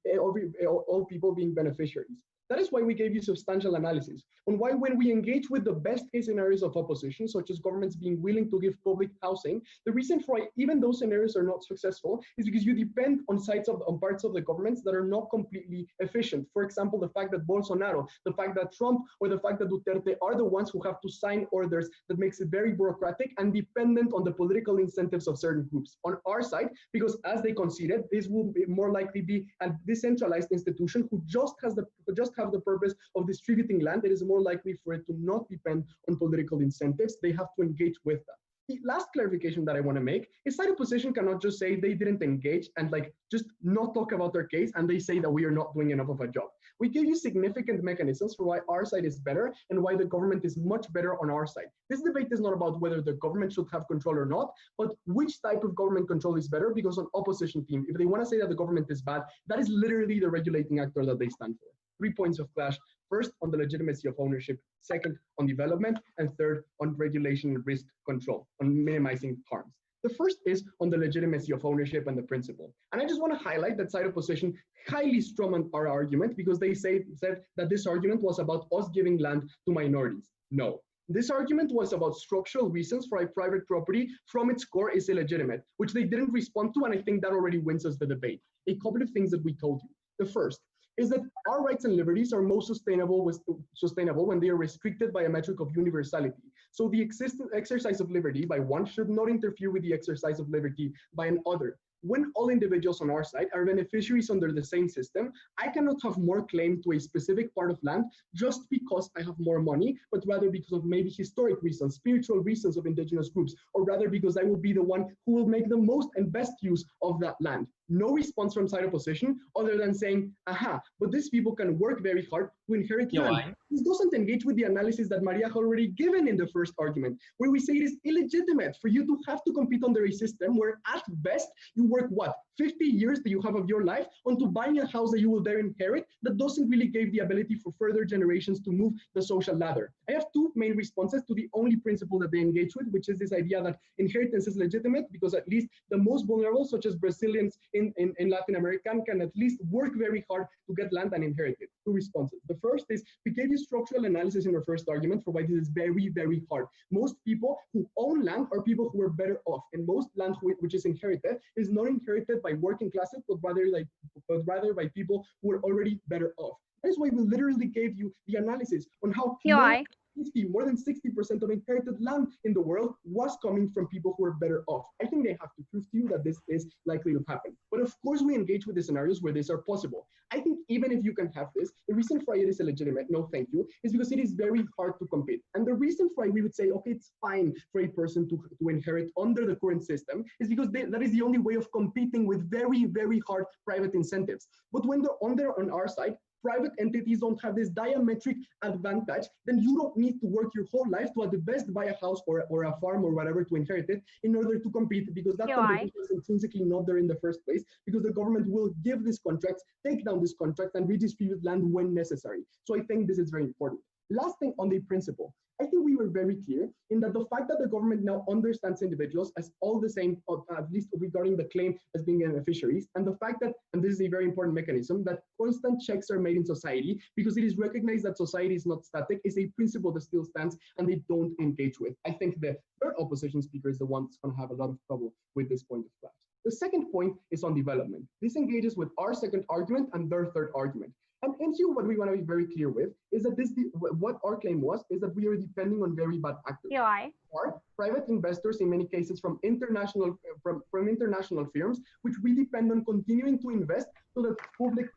S6: all people being beneficiaries. That is why we gave you substantial analysis on why when we engage with the best case scenarios of opposition, such as governments being willing to give public housing, the reason for why even those scenarios are not successful is because you depend on parts of the governments that are not completely efficient. For example, the fact that Bolsonaro, the fact that Trump, or the fact that Duterte are the ones who have to sign orders that makes it very bureaucratic and dependent on the political incentives of certain groups. On our side, because as they conceded, this will more likely be a decentralized institution who just have the purpose of distributing land. It is more likely for it to not depend on political incentives. They have to engage with that. The last clarification that I want to make is side opposition cannot just say they didn't engage and like just not talk about their case and they say that we are not doing enough of a job. We give you significant mechanisms for why our side is better and why the government is much better on our side. This debate is not about whether the government should have control or not, but which type of government control is better, because on opposition team, if they want to say that the government is bad, that is literally the regulating actor that they stand for. 3 points of clash. First, on the legitimacy of ownership. Second, on development. And third, on regulation and risk control, on minimizing harms. The first is on the legitimacy of ownership and the principle. And I just want to highlight that side opposition highly strawman our argument because they said that this argument was about us giving land to minorities. No. This argument was about structural reasons for why private property from its core is illegitimate, which they didn't respond to, and I think that already wins us the debate. A couple of things that we told you. The first is that our rights and liberties are most sustainable when they are restricted by a metric of universality. So the exercise of liberty by one should not interfere with the exercise of liberty by another. When all individuals on our side are beneficiaries under the same system, I cannot have more claim to a specific part of land just because I have more money, but rather because of maybe historic reasons, spiritual reasons of indigenous groups, or rather because I will be the one who will make the most and best use of that land. No response from side opposition other than saying, aha, but these people can work very hard to inherit land. This doesn't engage with the analysis that Maria had already given in the first argument, where we say it is illegitimate for you to have to compete under a system where at best you work what, 50 years that you have of your life onto buying a house that you will then inherit that doesn't really give the ability for further generations to move the social ladder. I have two main responses to the only principle that they engage with, which is this idea that inheritance is legitimate because at least the most vulnerable, such as Brazilians in Latin America, can at least work very hard to get land and inherit it. Two responses. The first is we gave you structural analysis in our first argument for why this is very, very hard. Most people who own land are people who are better off, and most land which is inherited is not inherited by working classes, but rather by people who are already better off. That's why we literally gave you the analysis on how more than 60% of inherited land in the world was coming from people who are better off. I think they have to prove to you that this is likely to happen. But of course, we engage with the scenarios where these are possible. I think even if you can have this, the reason why it is illegitimate, no thank you, is because it is very hard to compete. And the reason why we would say, okay, it's fine for a person to inherit under the current system is because that is the only way of competing with very, very hard private incentives. But when they're on our side, private entities don't have this diametric advantage, then you don't need to work your whole life to at the best buy a house or a farm or whatever to inherit it in order to compete, because that competition is intrinsically not there in the first place, because the government will give these contracts, take down this contract, and redistribute land when necessary. So I think this is very important. Last thing on the principle. I think we were very clear in that the fact that the government now understands individuals as all the same, at least regarding the claim as being beneficiaries, and the fact that, and this is a very important mechanism, that constant checks are made in society because it is recognized that society is not static, is a principle that still stands and they don't engage with. I think the third opposition speaker is the one that's going to have a lot of trouble with this point of clash. The second point is on development. This engages with our second argument and their third argument. And here, what we want to be very clear with is that what our claim was is that we are depending on very bad actors. Or private investors, in many cases from international firms, which we depend on continuing to invest so that public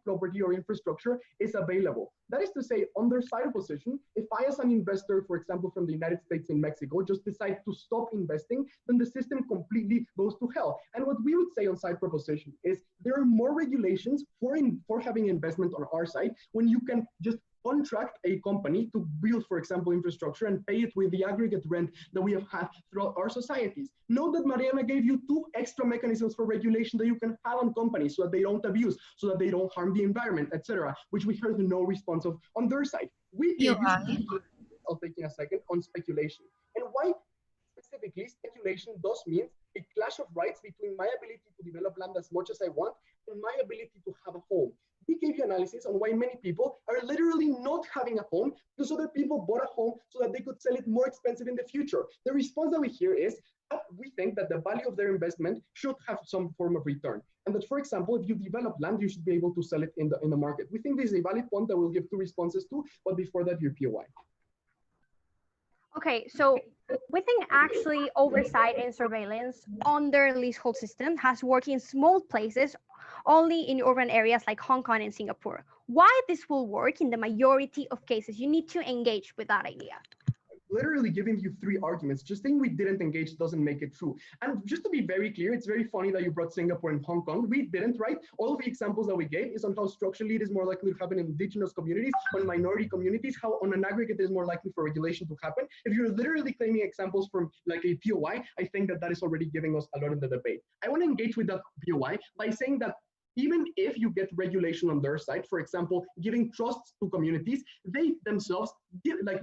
S6: property or infrastructure is available. That is to say, under side opposition, if I as an investor, for example, from the United States in Mexico, just decide to stop investing, then the system completely goes to hell. And what we would say on side proposition is there are more regulations for having investment on our side when you can just contract a company to build, for example, infrastructure and pay it with the aggregate rent that we have had throughout our societies. Note that Mariana gave you two extra mechanisms for regulation that you can have on companies so that they don't abuse, so that they don't harm the environment, etc., which we heard no response of on their side. We gave you, I'll take in a second, on speculation. And why specifically speculation does mean a clash of rights between my ability to develop land as much as I want and my ability to have a home. We gave you analysis on why many people are literally not having a home because other people bought a home so that they could sell it more expensive in the future. The response that we hear is we think that the value of their investment should have some form of return. And that, for example, if you develop land, you should be able to sell it in the market. We think this is a valid point that we'll give two responses to, but before that, your POI.
S3: Okay, so we think actually oversight and surveillance under leasehold system has worked in small places, only in urban areas like Hong Kong and Singapore. Why this will work in the majority of cases? You need to engage with that idea.
S6: Literally giving you three arguments. Just saying we didn't engage doesn't make it true. And just to be very clear, it's very funny that you brought Singapore and Hong Kong. We didn't, right? All of the examples that we gave is on how structurally it is more likely to happen in indigenous communities, on minority communities, how on an aggregate it is more likely for regulation to happen. If you're literally claiming examples from like a POI, I think that that is already giving us a lot in the debate. I want to engage with that POI by saying that even if you get regulation on their side, for example, giving trusts to communities, they themselves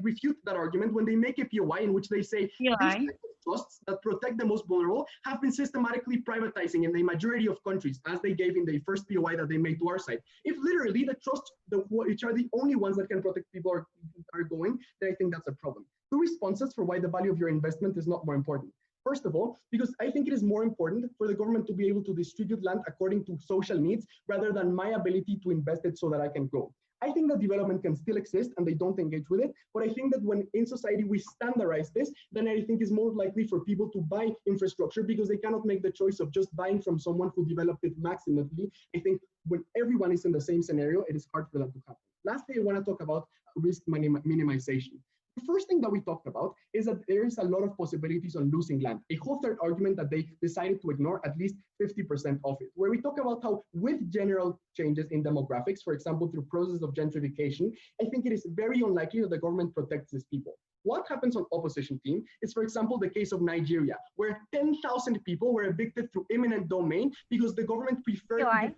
S6: refute that argument when they make a POI in which they say these trusts that protect the most vulnerable have been systematically privatizing in the majority of countries, as they gave in the first POI that they made to our side. If literally the trusts, which are the only ones that can protect people, are going, then I think that's a problem. Two responses for why the value of your investment is not more important. First of all, because I think it is more important for the government to be able to distribute land according to social needs rather than my ability to invest it so that I can grow. I think that development can still exist and they don't engage with it, but I think that when in society we standardize this, then I think it's more likely for people to buy infrastructure because they cannot make the choice of just buying from someone who developed it maximally. I think when everyone is in the same scenario, it is hard for that to happen. Lastly, I want to talk about risk minimization. The first thing that we talked about is that there is a lot of possibilities on losing land. A whole third argument that they decided to ignore at least 50% of it, where we talk about how with general changes in demographics, for example, through process of gentrification, I think it is very unlikely that the government protects these people. What happens on opposition team is, for example, the case of Nigeria, where 10,000 people were evicted through eminent domain because the government preferred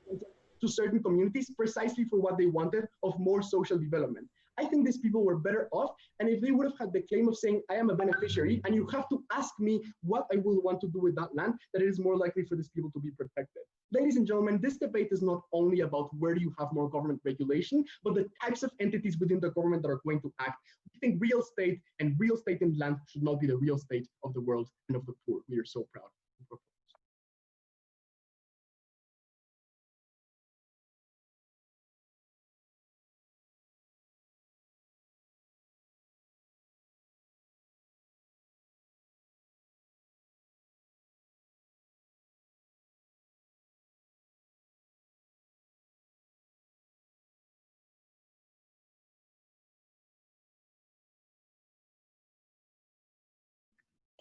S6: to certain communities precisely for what they wanted of more social development. I think these people were better off, and if they would have had the claim of saying, I am a beneficiary, and you have to ask me what I will want to do with that land, that it is more likely for these people to be protected. Ladies and gentlemen, this debate is not only about where do you have more government regulation, but the types of entities within the government that are going to act. We think real estate and real estate in land should not be the real estate of the world and of the poor. We are so proud.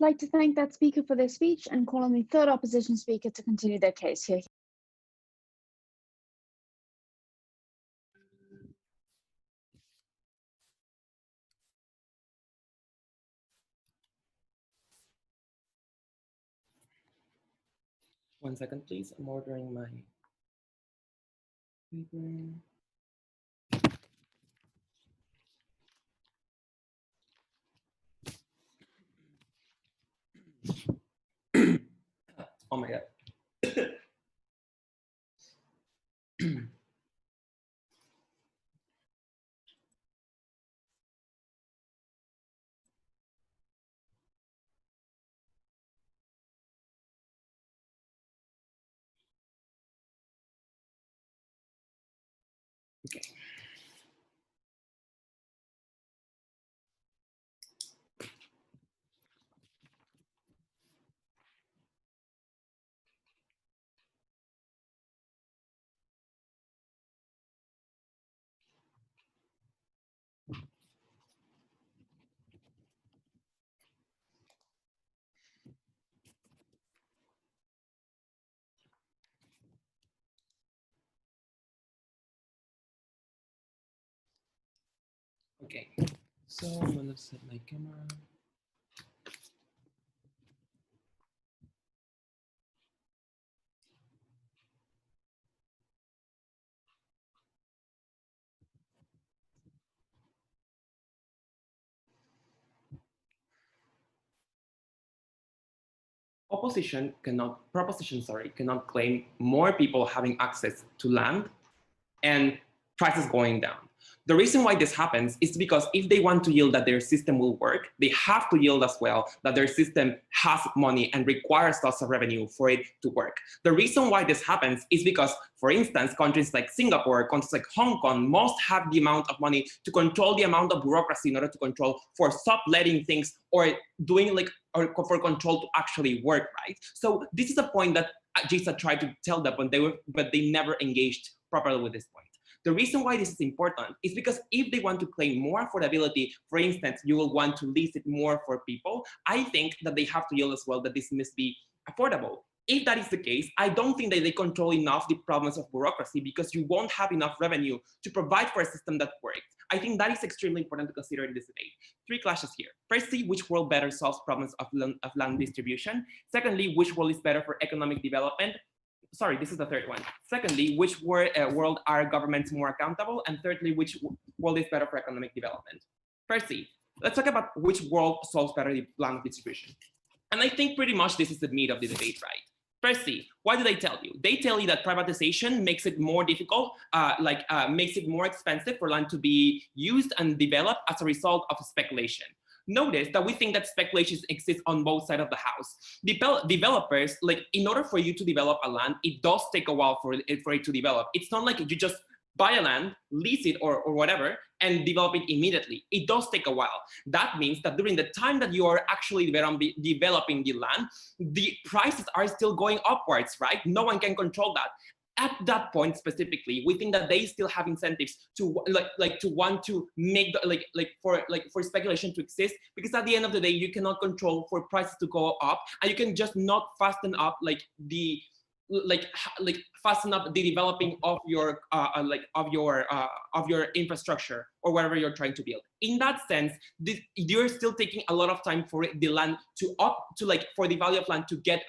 S4: I'd like to thank that speaker for their speech and call on the third opposition speaker to continue their case. Here.
S10: One second, please. I'm ordering my paper. Oh my God. Okay. Okay, so I'm gonna set my camera.
S11: cannot claim more people having access to land and prices going down. The reason why this happens is because if they want to yield that their system will work, they have to yield as well that their system has money and requires lots of revenue for it to work. The reason why this happens is because, for instance, countries like Singapore, countries like Hong Kong must have the amount of money to control the amount of bureaucracy in order to control for subletting things or doing or for control to actually work, right? So this is a point that JISA tried to tell them, but they never engaged properly with this point. The reason why this is important is because if they want to claim more affordability, for instance, you will want to lease it more for people, I think that they have to yield as well that this must be affordable. If that is the case, I don't think that they control enough the problems of bureaucracy because you won't have enough revenue to provide for a system that works. I think that is extremely important to consider in this debate. Three clashes here. Firstly, which world better solves problems of land distribution? Secondly, which world is better for economic development? Sorry, this is the third one. Secondly, which world are governments more accountable? And thirdly, which world is better for economic development? Firstly, let's talk about which world solves better the land distribution. And I think pretty much this is the meat of the debate, right? Firstly, what do they tell you? They tell you that privatization makes it more difficult, makes it more expensive for land to be used and developed as a result of speculation. Notice that we think that speculations exist on both sides of the house. Developers, in order for you to develop a land, it does take a while for it to develop. It's not like you just buy a land, lease it or whatever, and develop it immediately. It does take a while. That means that during the time that you are actually developing the land, the prices are still going upwards, right? No one can control that. At that point specifically, we think that they still have incentives to want to make for speculation to exist, because at the end of the day, you cannot control for prices to go up, and you can just not fasten up the developing of your infrastructure or whatever you're trying to build. In that sense, you're still taking a lot of time for the land for the value of land to get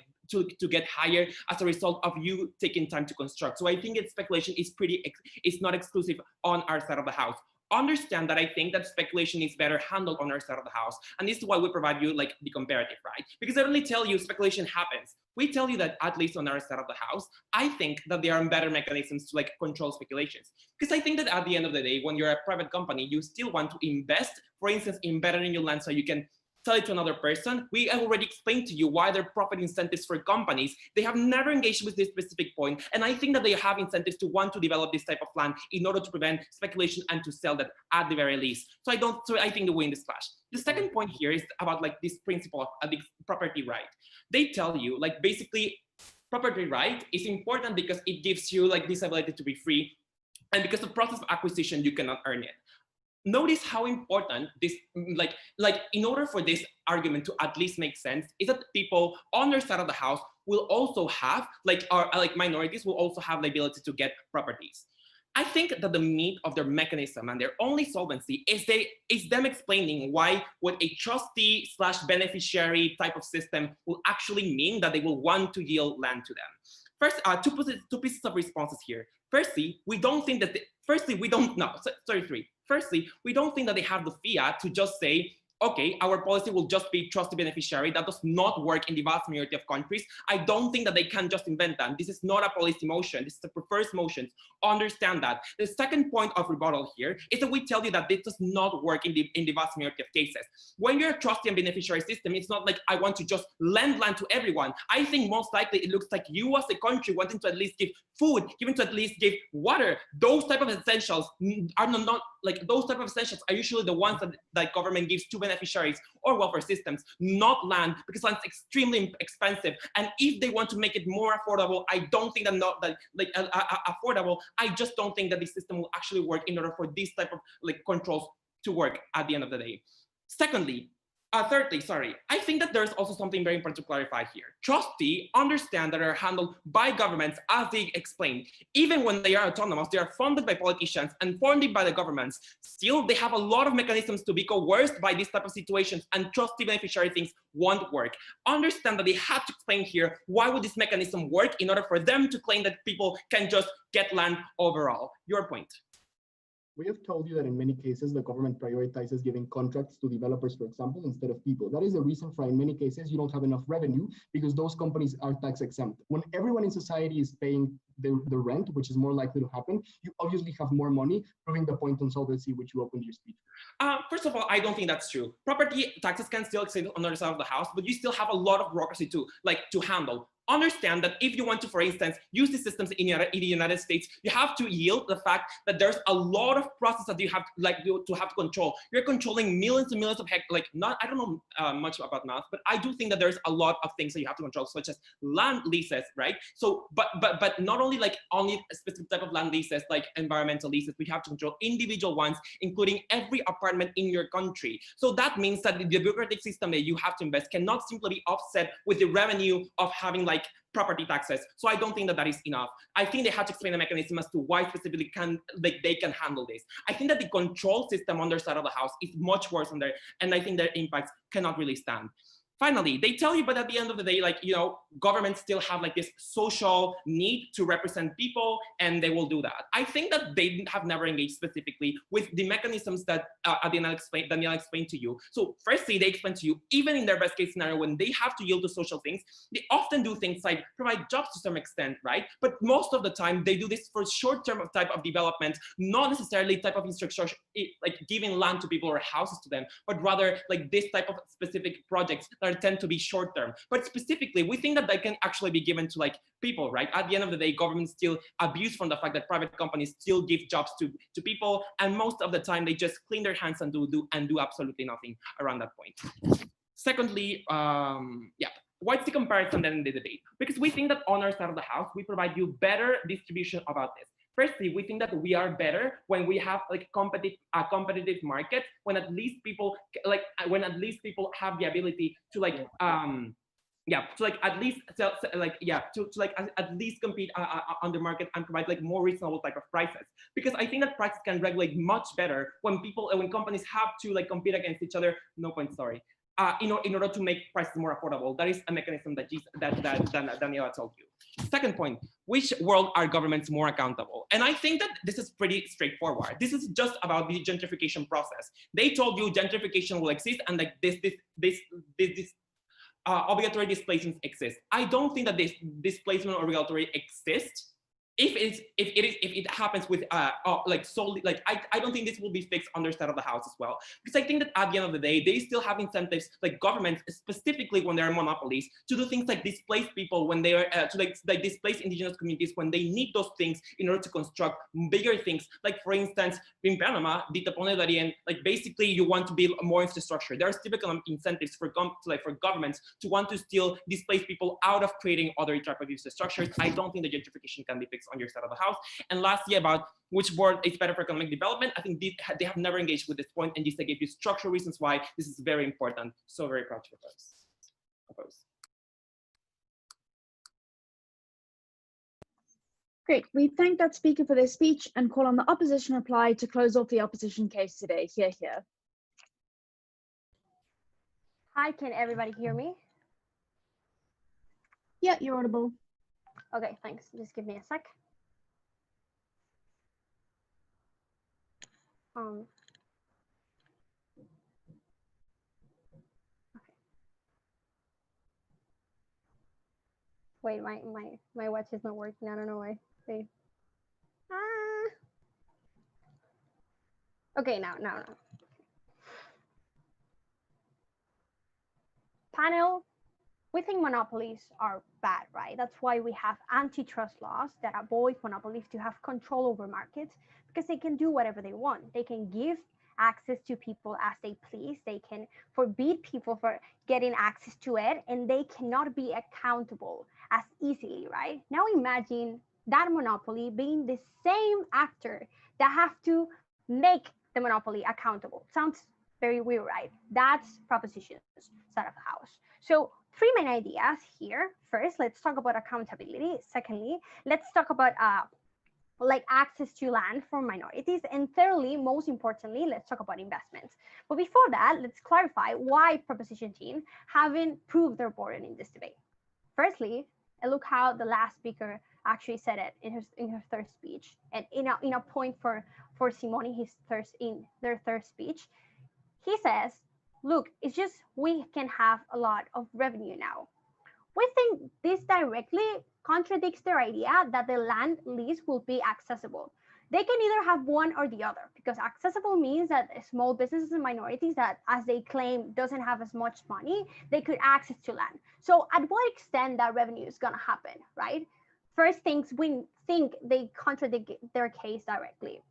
S11: higher as a result of you taking time to construct. So I think speculation is not exclusive on our side of the house. Understand that I think that speculation is better handled on our side of the house. And this is why we provide you the comparative, right? Because I only tell you speculation happens. We tell you that at least on our side of the house, I think that there are better mechanisms to control speculations. Because I think that at the end of the day, when you're a private company, you still want to invest, for instance, in bettering your land so you can sell it to another person. We already explained to you why there are profit incentives for companies. They have never engaged with this specific point. And I think that they have incentives to want to develop this type of land in order to prevent speculation and to sell that at the very least. So I think they win this clash. The second point here is about this principle of the property right. They tell you basically property right is important because it gives you this ability to be free. And because the process of acquisition, you cannot earn it. Notice how important this, in order for this argument to at least make sense, is that people on their side of the house will also have, minorities will also have the ability to get properties. I think that the meat of their mechanism and their only solvency is them explaining why what a trustee/beneficiary type of system will actually mean that they will want to yield land to them. First, two pieces of responses here. Firstly, we don't think that Firstly, we don't think that they have the fiat to just say, okay, our policy will just be trustee beneficiary. That does not work in the vast majority of countries. I don't think that they can just invent that. This is not a policy motion. This is a preferred motion. Understand that. The second point of rebuttal here is that we tell you that this does not work in the vast majority of cases. When you're a trustee and beneficiary system, it's not like I want to just lend land to everyone. I think most likely it looks like you as a country wanting to at least give food, even to at least give water. Those type of essentials are not those type of essentials are usually the ones that government gives to beneficiaries or welfare systems, not land, because land's extremely expensive. And if they want to make it more affordable, I don't think affordable. I just don't think that the system will actually work in order for these type of controls to work at the end of the day. Thirdly, I think that there's also something very important to clarify here. Trustees understand that are handled by governments as they explained. Even when they are autonomous, they are funded by politicians and funded by the governments. Still, they have a lot of mechanisms to be coerced by these type of situations, and trustee beneficiary things won't work. Understand that they have to explain here why would this mechanism work in order for them to claim that people can just get land overall. Your point.
S6: We have told you that in many cases, the government prioritizes giving contracts to developers, for example, instead of people. That is the reason for, in many cases, you don't have enough revenue because those companies are tax exempt. When everyone in society is paying the rent, which is more likely to happen, you obviously have more money, proving the point on solvency, which you opened your speech.
S11: First of all, I don't think that's true. Property taxes can still exist on the other side of the house, but you still have a lot of bureaucracy to handle. Understand that if you want to, for instance, use the systems in the United States, you have to yield the fact that there's a lot of process that you have to control. You're controlling millions and millions of I don't know much about math, but I do think that there's a lot of things that you have to control, such as land leases, right? So, but not only only a specific type of land leases, like environmental leases, we have to control individual ones, including every apartment in your country. So that means that the bureaucratic system that you have to invest cannot simply be offset with the revenue of having property taxes. So I don't think that is enough. I think they have to explain the mechanism as to why specifically they can handle this. I think that the control system on their side of the house is much worse on there, and I think their impacts cannot really stand. Finally, they tell you, but at the end of the day, governments still have this social need to represent people, and they will do that. I think that they have never engaged specifically with the mechanisms that Daniela explained to you. So firstly, they explain to you, even in their best case scenario, when they have to yield to social things, they often do things like provide jobs to some extent, right? But most of the time, they do this for short-term type of development, not necessarily type of infrastructure, like giving land to people or houses to them, but rather this type of specific projects that tend to be short term. But specifically, we think that they can actually be given to people, right? At the end of the day, governments still abuse from the fact that private companies still give jobs to people, and most of the time they just clean their hands and do absolutely nothing around that point. Secondly, what's the comparison then in the debate? Because we think that on our side of the house, we provide you better distribution about this. Firstly, we think that we are better when we have a competitive market, when at least people have the ability to at least compete on the market and provide more reasonable type of prices. Because I think that prices can regulate much better when companies have to compete against each other. In order to make prices more affordable. That is a mechanism that Daniela told you. Second point, which world are governments more accountable? And I think that this is pretty straightforward. This is just about the gentrification process. They told you gentrification will exist and this obligatory displacements exist. I don't think that this displacement or obligatory exists. If it happens with solely I don't think this will be fixed on their side of the house as well, because I think that at the end of the day they still have incentives, governments specifically when they're monopolies, to do things like displace people when they are to displace indigenous communities when they need those things in order to construct bigger things. For instance, in Panama, the Tapone Darien, basically you want to build more infrastructure. There are still economic incentives for governments to want to still displace people out of creating other type of infrastructures. I don't think the gentrification can be fixed on your side of the house. And lastly, about which world is better for economic development, I think they have never engaged with this point, and just I gave you structural reasons why this is very important. So very proud to propose.
S4: Great. We thank that speaker for their speech and call on the opposition reply to close off the opposition case today. Hear, hear.
S3: Hi, can everybody hear me?
S4: Yeah, you're audible.
S3: Okay, thanks. Just give me a sec. Okay. Wait, my watch is not working. I don't know why. Wait. Okay, now. Panel, we think monopolies are bad, right? That's why we have antitrust laws that avoid monopolies to have control over markets, because they can do whatever they want. They can give access to people as they please. They can forbid people for getting access to it, and they cannot be accountable as easily, right? Now imagine that monopoly being the same actor that have to make the monopoly accountable. Sounds very weird, right? That's propositions side of the house. So 3 main ideas here. First, let's talk about accountability. Secondly, let's talk about access to land for minorities. And thirdly, most importantly, let's talk about investments. But before that, let's clarify why proposition team haven't proved their burden in this debate. Firstly, look how the last speaker actually said it in her third speech, and in a point for Simone, in their third speech. He says, look, it's just we can have a lot of revenue now. We think this directly contradicts their idea that the land lease will be accessible. They can either have one or the other, because accessible means that small businesses and minorities that, as they claim, doesn't have as much money, they could access to land. So at what extent that revenue is going to happen, right? First things, we think they contradict their case directly.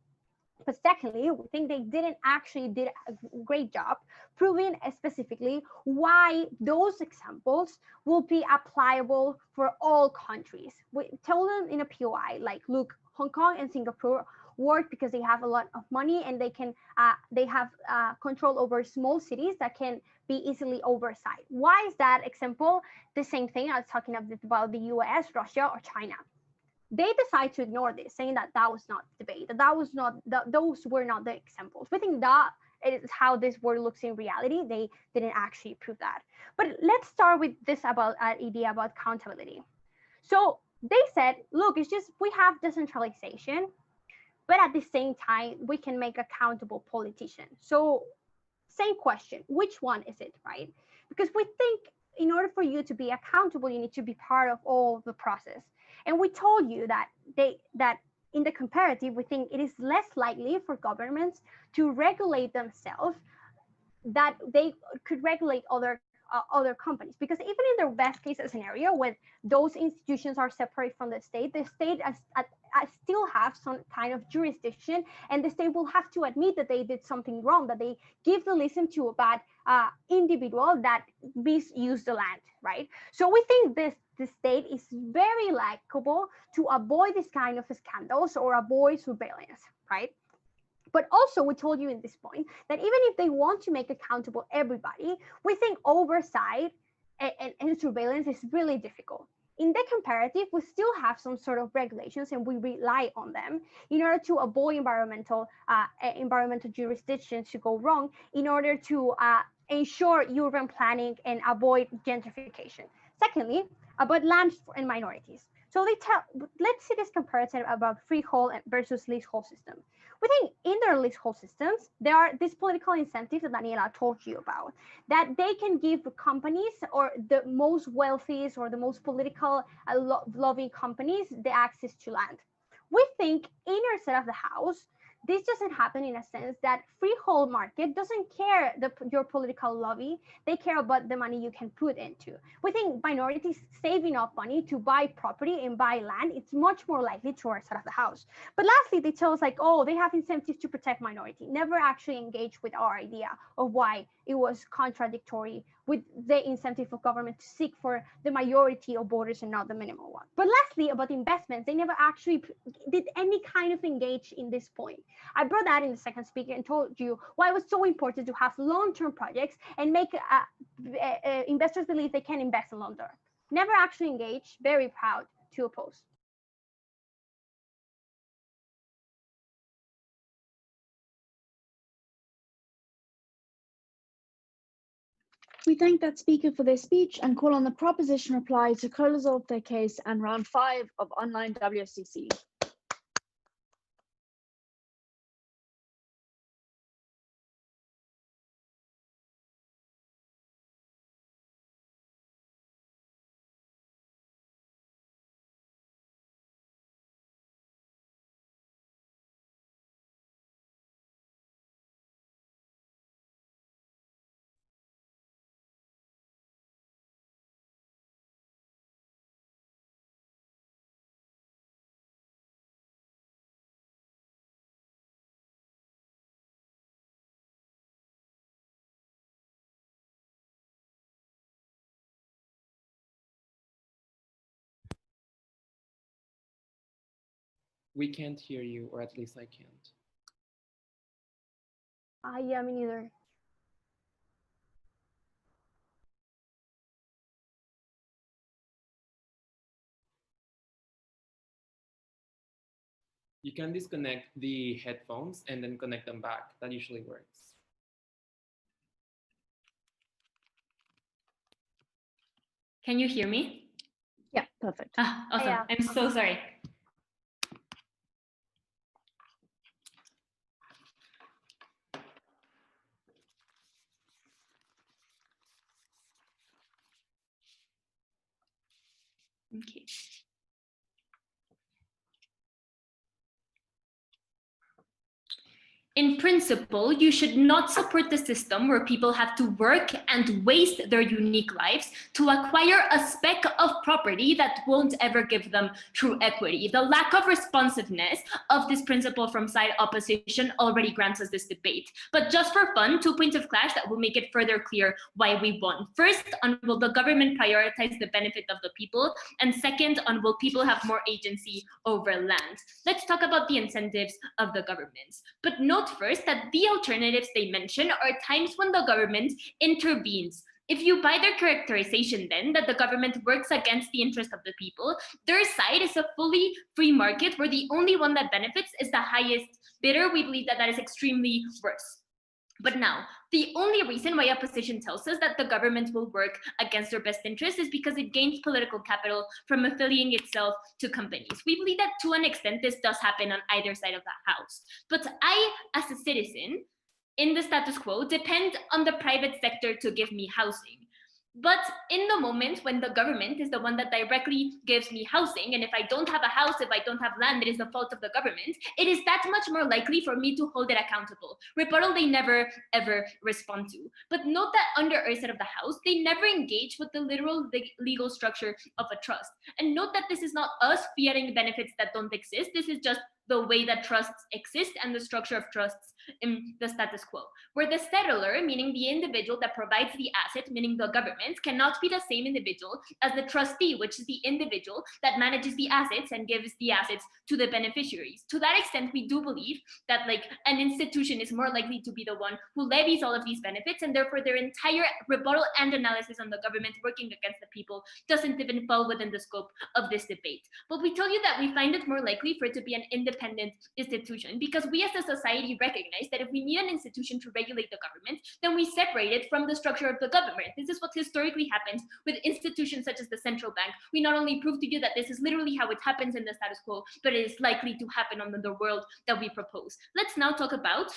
S3: But secondly, we think they didn't actually did a great job proving specifically why those examples will be applicable for all countries. We told them in a POI, like, look, Hong Kong and Singapore work because they have a lot of money and they have control over small cities that can be easily oversight. Why is that example the same thing I was talking about the US, Russia, or China? They decide to ignore this, saying that was not debate, those were not the examples. We think that is how this word looks in reality. They didn't actually prove that. But let's start with this idea about accountability. So they said, look, it's just we have decentralization, but at the same time, we can make accountable politicians. So same question, which one is it, right? Because we think in order for you to be accountable, you need to be part of all the process. And we told you that in the comparative, we think it is less likely for governments to regulate themselves that they could regulate other companies, because even in their best case scenario, when those institutions are separate from the state still have some kind of jurisdiction, and the state will have to admit that they did something wrong, that they give the listen to a bad individual that misused the land, right? So we think the state is very likable to avoid this kind of scandals or avoid surveillance, right? But also, we told you in this point that even if they want to make accountable everybody, we think oversight and surveillance is really difficult. In the comparative, we still have some sort of regulations, and we rely on them in order to avoid environmental jurisdictions to go wrong, in order to ensure urban planning and avoid gentrification. Secondly, about land and minorities. So let's see this comparison about freehold versus leasehold system. We think in their leasehold systems, there are these political incentives that Daniela told you about, that they can give companies or the most wealthiest or the most political lobbying companies the access to land. We think in our side of the house, this doesn't happen in a sense that freehold market doesn't care your political lobby. They care about the money you can put into. We think minorities save enough money to buy property and buy land. It's much more likely to our side of the house. But lastly, they tell us like, oh, they have incentives to protect minority. Never actually engage with our idea of why it was contradictory with the incentive of government to seek for the majority of voters and not the minimal one. But lastly, about investments, they never actually did any kind of engage in this point. I brought that in the second speaker and told you why it was so important to have long-term projects and make investors believe they can invest in long-term. Never actually engaged, very proud to oppose.
S4: We thank that speaker for their speech and call on the proposition reply to co-resolve their case and round 5 of online WSDC.
S10: We can't hear you, or at least I can't.
S3: Yeah, me neither.
S10: You can disconnect the headphones and then connect them back. That usually works.
S7: Can you hear me?
S4: Yeah, perfect.
S7: Awesome.
S3: Yeah.
S7: I'm so sorry. Okay. In principle, you should not support the system where people have to work and waste their unique lives to acquire a speck of property that won't ever give them true equity. The lack of responsiveness of this principle from side opposition already grants us this debate. But just for fun, 2 points of clash that will make it further clear why we won. First, on will the government prioritize the benefit of the people? And second, on will people have more agency over land? Let's talk about the incentives of the governments. But note first that the alternatives they mention are times when the government intervenes. If you buy their characterization then that the government works against the interest of the people, their side is a fully free market where the only one that benefits is the highest bidder. We believe that that is extremely worse. But now, the only reason why opposition tells us that the government will work against their best interests is because it gains political capital from affiliating itself to companies. We believe that to an extent this does happen on either side of the house. But I, as a citizen, in the status quo, depend on the private sector to give me housing. But in the moment when the government is the one that directly gives me housing, and if I don't have a house, if I don't have land, it is the fault of the government, it is that much more likely for me to hold it accountable. Rebuttal they never ever respond to. But note that under our side of the house, they never engage with the literal legal structure of a trust. And note that this is not us fiating benefits that don't exist. This is just the way that trusts exist and the structure of trusts in the status quo, where the settlor, meaning the individual that provides the asset, meaning the government, cannot be the same individual as the trustee, which is the individual that manages the assets and gives the assets to the beneficiaries. To that extent, we do believe that like an institution is more likely to be the one who levies all of these benefits, and therefore their entire rebuttal and analysis on the government working against the people doesn't even fall within the scope of this debate. But we tell you that we find it more likely for it to be an independent institution because we as a society recognize that if we need an institution to regulate the government, then we separate it from the structure of the government. This is what historically happens with institutions such as the central bank. We not only prove to you that this is literally how it happens in the status quo, but it is likely to happen on the world that we propose. Let's now talk about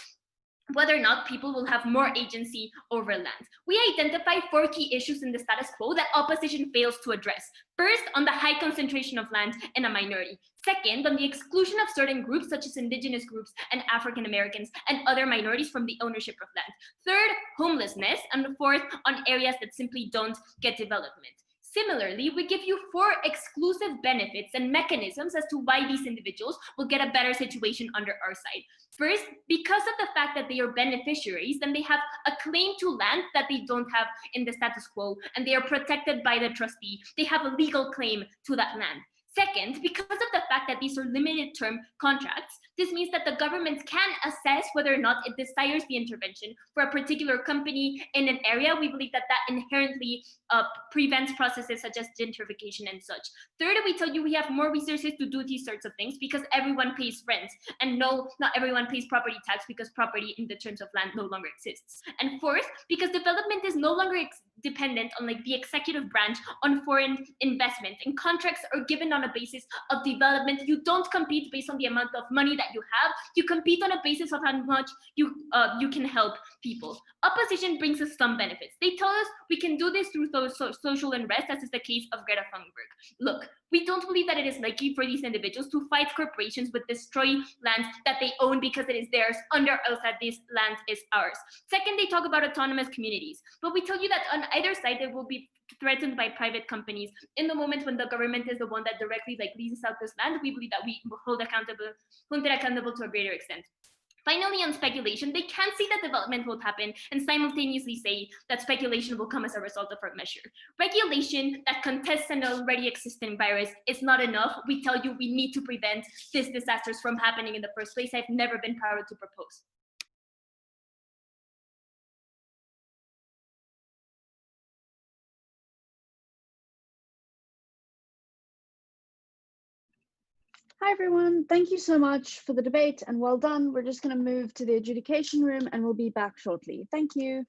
S7: whether or not people will have more agency over land. We identify 4 key issues in the status quo that opposition fails to address. First, on the high concentration of land in a minority. Second, on the exclusion of certain groups such as indigenous groups and African Americans and other minorities from the ownership of land. Third, homelessness. And fourth, on areas that simply don't get development. Similarly, we give you 4 exclusive benefits and mechanisms as to why these individuals will get a better situation under our side. First, because of the fact that they are beneficiaries, then they have a claim to land that they don't have in the status quo, and they are protected by the trustee. They have a legal claim to that land. Second, because of the fact that these are limited term contracts, this means that the government can assess whether or not it desires the intervention for a particular company in an area. We believe that that inherently prevents processes such as gentrification and such. Third, we tell you we have more resources to do these sorts of things because everyone pays rent. And no, not everyone pays property tax because property in the terms of land no longer exists. And fourth, because development is no longer dependent on like the executive branch on foreign investment, and contracts are given on a basis of development. You don't compete based on the amount of money that you have. You compete on a basis of how much you can help people. Opposition brings us some benefits. They tell us we can do this through social unrest, as is the case of Greta Thunberg. Look, we don't believe that it is likely for these individuals to fight corporations with destroy land that they own because it is theirs under oath that this land is ours. Second, they talk about autonomous communities, but we tell you that on either side they will be threatened by private companies in the moment when the government is the one that directly like leases out this land. We believe that we hold it accountable to a greater extent. Finally, on speculation, they can see that development will happen and simultaneously say that speculation will come as a result of our measure. Regulation that contests an already existing virus is not enough. We tell you we need to prevent these disasters from happening in the first place. I've never been proud to propose.
S4: Hi everyone, thank you so much for the debate and well done. We're just going to move to the adjudication room and we'll be back shortly. Thank you.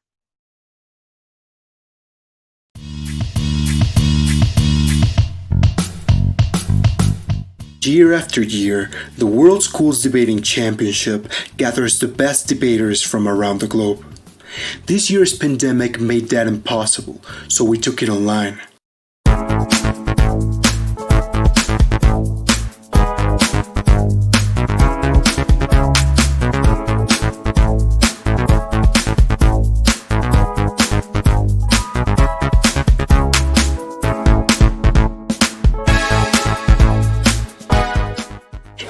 S1: Year after year, the World Schools Debating Championship gathers the best debaters from around the globe. This year's pandemic made that impossible, so we took it online.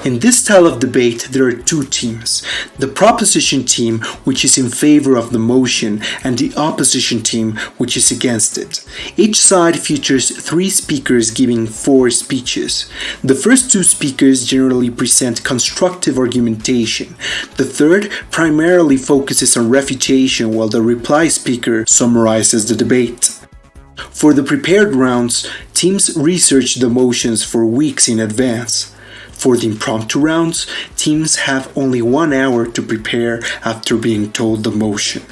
S1: In this style of debate, there are two teams. The proposition team, which is in favor of the motion, and the opposition team, which is against it. Each side features 3 speakers giving 4 speeches. The first 2 speakers generally present constructive argumentation. The third primarily focuses on refutation, while the reply speaker summarizes the debate. For the prepared rounds, teams research the motions for weeks in advance. For the impromptu rounds, teams have only 1 hour to prepare after being told the motion.